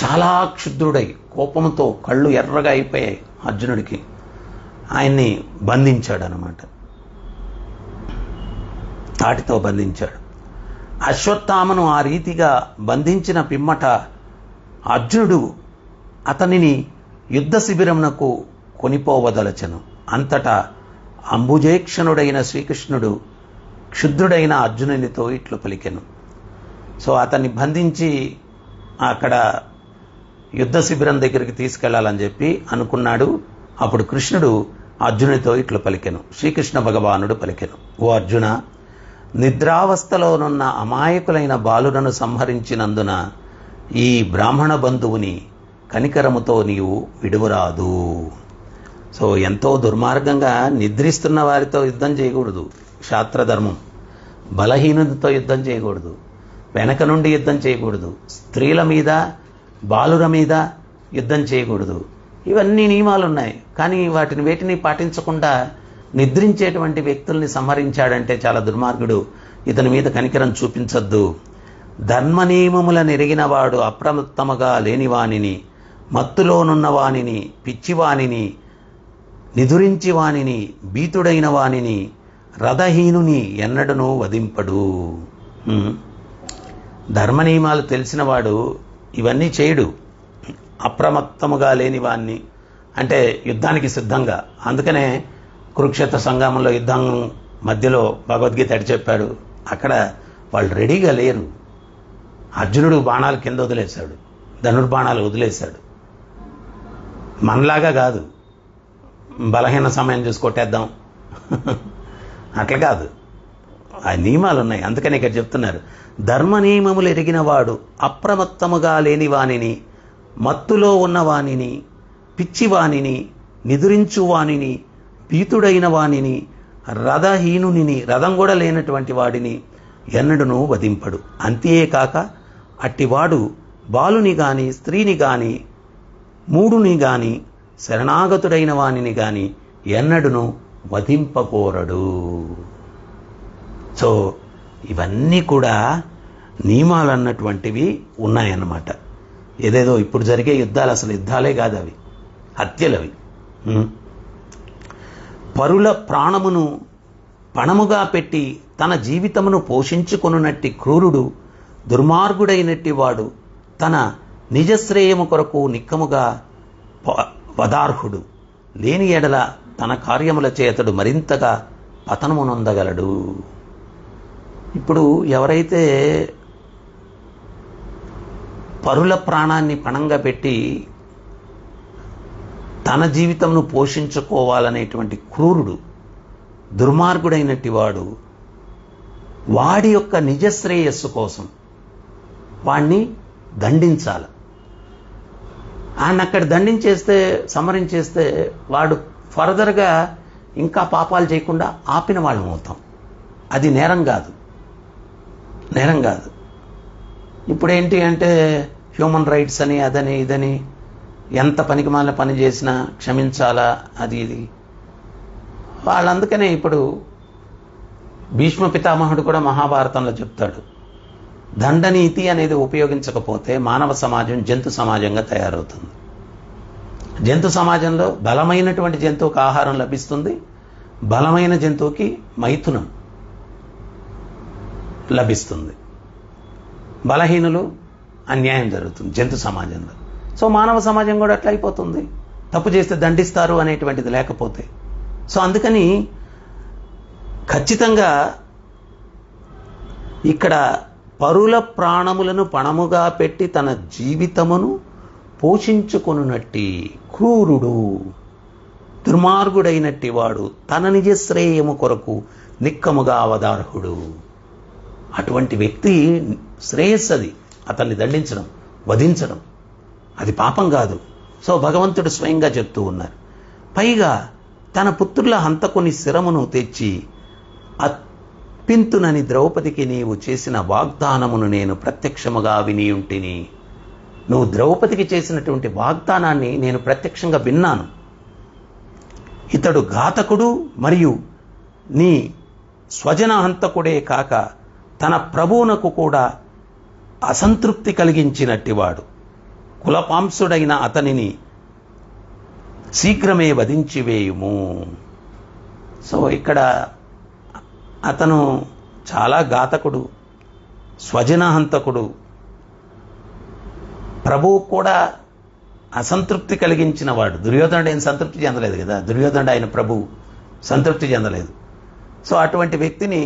చాలా క్షుద్రుడై కోపంతో కళ్ళు ఎర్రగా అయిపోయాయి అర్జునుడికి, ఆయన్ని బంధించాడు అన్నమాట. తాటితో బంధించాడు. అశ్వత్థామను ఆ రీతిగా బంధించిన పిమ్మట అర్జునుడు అతనిని యుద్ధ శిబిరమునకు కొనిపోవదలచెను. అంతటా అంబుజేక్షణుడైన శ్రీకృష్ణుడు క్షుద్రుడైన అర్జునునితో ఇట్లు పలికెను. సో అతన్ని బంధించి అక్కడ యుద్ధ శిబిరం దగ్గరికి తీసుకెళ్లాలని చెప్పి అనుకున్నాడు. అప్పుడు కృష్ణుడు అర్జునునితో ఇట్లు పలికెను. శ్రీకృష్ణ భగవానుడు పలికెను, ఓ అర్జున, నిద్రావస్థలోనున్న అమాయకులైన బాలులను సంహరించినందున ఈ బ్రాహ్మణ బంధువుని కనికరముతో నీవు విడువరాదు. సో ఎంతో దుర్మార్గంగా నిద్రిస్తున్న వారితో యుద్ధం చేయకూడదు, శాస్త్రధర్మం. బలహీనులతో యుద్ధం చేయకూడదు, వెనక నుండి యుద్ధం చేయకూడదు, స్త్రీల మీద బాలుర మీద యుద్ధం చేయకూడదు. ఇవన్నీ నియమాలు ఉన్నాయి. కానీ వేటిని పాటించకుండా నిద్రించేటువంటి వ్యక్తుల్ని సంహరించాడంటే చాలా దుర్మార్గుడు. ఇతని మీద కనికరం చూపించొద్దు. ధర్మ నియమములను ఎరిగిన వాడు అప్రమత్తముగా లేనివానిని, మత్తులోనున్న వానిని, పిచ్చివానిని, నిదురించి వానిని, భీతుడైన వానిని, రథహీనుని ఎన్నడనూ వధింపడు. ధర్మ నియమాలు తెలిసినవాడు ఇవన్నీ చేయడు. అప్రమత్తముగా లేని వాణ్ణి అంటే యుద్ధానికి సిద్ధంగా. అందుకనే కురుక్షేత్ర సంగ్రామంలో యుద్ధం మధ్యలో భగవద్గీత ఎటు చెప్పాడు, అక్కడ వాళ్ళు రెడీగా లేరు. అర్జునుడు బాణాలు కింద వదిలేశాడు, ధనుర్బాణాలు వదిలేశాడు. మనలాగా కాదు, బలహీన సమయం చూసి కొట్టేద్దాం అట్లా కాదు. ఆ నియమాలు ఉన్నాయి. అందుకని ఇక్కడ చెప్తున్నారు, ధర్మ నియమములు ఎరిగిన వాడు అప్రమత్తముగా లేని వానిని, మత్తులో ఉన్న వానిని, పిచ్చివానిని, నిదురించు వానిని, భీతుడైన వానిని, రథహీనుని, రథం కూడా లేనటువంటి వాడిని ఎన్నడూ వధింపడు. అంతేకాక అట్టివాడు బాలుని గాని, స్త్రీని గాని, మూడుని గాని, శరణాగతుడైన వానిని గాని ఎన్నడూ వధింపకోరడు. సో ఇవన్నీ కూడా నియమాలు అన్నటువంటివి ఉన్నాయన్నమాట. ఏదేదో ఇప్పుడు జరిగే యుద్ధాలు అసలు యుద్ధాలే కాదు, అవి హత్యలు. అవి పరుల ప్రాణమును పణముగా పెట్టి తన జీవితమును పోషించుకొనున్నట్టి క్రూరుడు, దుర్మార్గుడైనట్టి వాడు తన నిజశ్రేయము కొరకు నిక్కముగా వదార్హుడు. లేని ఎడల తన కార్యముల చేతడు మరింతగా పతనమునొందగలడు. ఇప్పుడు ఎవరైతే పరుల ప్రాణాన్ని పణంగా పెట్టి తన జీవితంను పోషించుకోవాలనేటువంటి క్రూరుడు, దుర్మార్గుడైనట్టి వాడు, వాడి యొక్క నిజశ్రేయస్సు కోసం వాణ్ణి దండించాలి. ఆయన అక్కడ దండించేస్తే, సంహరించేస్తే వాడు ఫర్దర్గా ఇంకా పాపాలు చేయకుండా ఆపిన వాళ్ళం అవుతాం. అది నేరం కాదు, నేరం కాదు. ఇప్పుడు ఏంటి అంటే హ్యూమన్ రైట్స్ అని, అదని, ఇదని, ఎంత పనికిమాలిన పని చేసినా క్షమించాలా, అది ఇది. వాళ్ళందుకనే ఇప్పుడు భీష్మ పితామహుడు కూడా మహాభారతంలో చెప్తాడు, దండనీతి అనేది ఉపయోగించకపోతే మానవ సమాజం జంతు సమాజంగా తయారవుతుంది. జంతు సమాజంలో బలమైనటువంటి జంతువుకి ఆహారం లభిస్తుంది, బలమైన జంతువుకి మైథునం లభిస్తుంది, బలహీనులు అన్యాయం జరుగుతుంది జంతు సమాజంలో. సో మానవ సమాజం కూడా అట్లా అయిపోతుంది, తప్పు చేస్తే దండిస్తారు అనేటువంటిది లేకపోతే. సో అందుకని ఖచ్చితంగా ఇక్కడ పరుల ప్రాణములను పణముగా పెట్టి తన జీవితమును పోషించుకొనున్నట్టి క్రూరుడు, దుర్మార్గుడైనట్టి వాడు తన నిజ శ్రేయము కొరకు నిక్కముగా అవదార్హుడు. అటువంటి వ్యక్తి శ్రేయస్సు అది, అతన్ని దండించడం, వధించడం అది పాపం కాదు. సో భగవంతుడు స్వయంగా చెప్తూ ఉన్నారు. పైగా తన పుత్రుల హంతకుని శిరమును తెచ్చి అప్పింతునని ద్రౌపదికి నీవు చేసిన వాగ్దానమును నేను ప్రత్యక్షముగా వినియుంటిని. నువ్వు ద్రౌపదికి చేసినటువంటి వాగ్దానాన్ని నేను ప్రత్యక్షంగా విన్నాను. ఇతడు ఘాతకుడు మరియు నీ స్వజన హంతకుడే కాక తన ప్రభువునకు కూడా అసంతృప్తి కలిగించినట్టివాడు. కులపాంసుడైన అతనిని శీఘ్రమే వధించివేయుము. సో ఇక్కడ అతను చాలా ఘాతకుడు, స్వజనహంతకుడు, ప్రభువు కూడా అసంతృప్తి కలిగించిన వాడు. దుర్యోధనుడు ఏం సంతృప్తి చెందలేదు కదా, దుర్యోధనుడు ఆయన ప్రభువు సంతృప్తి చెందలేదు. సో అటువంటి వ్యక్తిని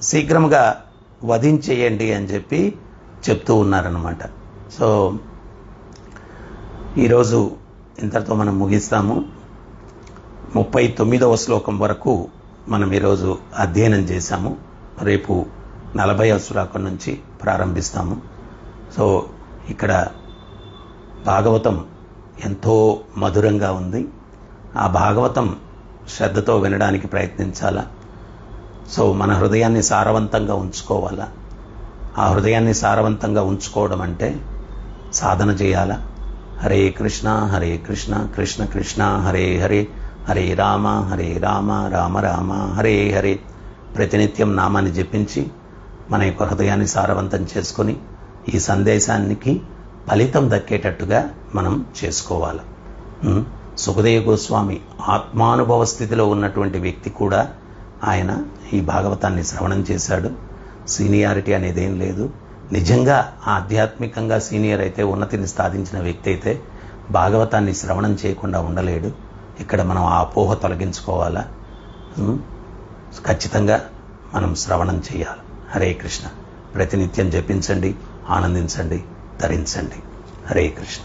శీఘ్రంగా వధించేయండి అని చెప్పి చెప్తూ ఉన్నారన్నమాట. సో ఈరోజు ఇంతటితో మనం ముగిస్తాము. 39వ శ్లోకం వరకు మనం ఈరోజు అధ్యయనం చేశాము. రేపు 40వ శ్లోకం నుంచి ప్రారంభిస్తాము. సో ఇక్కడ భాగవతం ఎంతో మధురంగా ఉంది. ఆ భాగవతం శ్రద్ధతో వినడానికి ప్రయత్నించాలా. సో మన హృదయాన్ని సారవంతంగా ఉంచుకోవాలా. ఆ హృదయాన్ని సారవంతంగా ఉంచుకోవడం అంటే సాధన చేయాలా. హరే కృష్ణ హరే కృష్ణ కృష్ణ కృష్ణ హరే హరే, హరే రామ రామ రామ హరే హరే. ప్రతినిత్యం నామాన్ని జపించి మన యొక్క హృదయాన్ని సారవంతం చేసుకొని ఈ సందేశానికి ఫలితం దక్కేటట్టుగా మనం చేసుకోవాలి. సుఖదేవ గోస్వామి ఆత్మానుభవ స్థితిలో ఉన్నటువంటి వ్యక్తి కూడా ఆయన ఈ భాగవతాన్ని శ్రవణం చేశాడు. సీనియారిటీ అనేది ఏం లేదు. నిజంగా ఆధ్యాత్మికంగా సీనియర్ అయితే, ఉన్నతిని సాధించిన వ్యక్తి అయితే భాగవతాన్ని శ్రవణం చేయకుండా ఉండలేడు. ఇక్కడ మనం ఆ అపోహ తొలగించుకోవాలా. ఖచ్చితంగా మనం శ్రవణం చేయాలి. హరే కృష్ణ. ప్రతినిత్యం జపించండి, ఆనందించండి, ధరించండి. హరే కృష్ణ.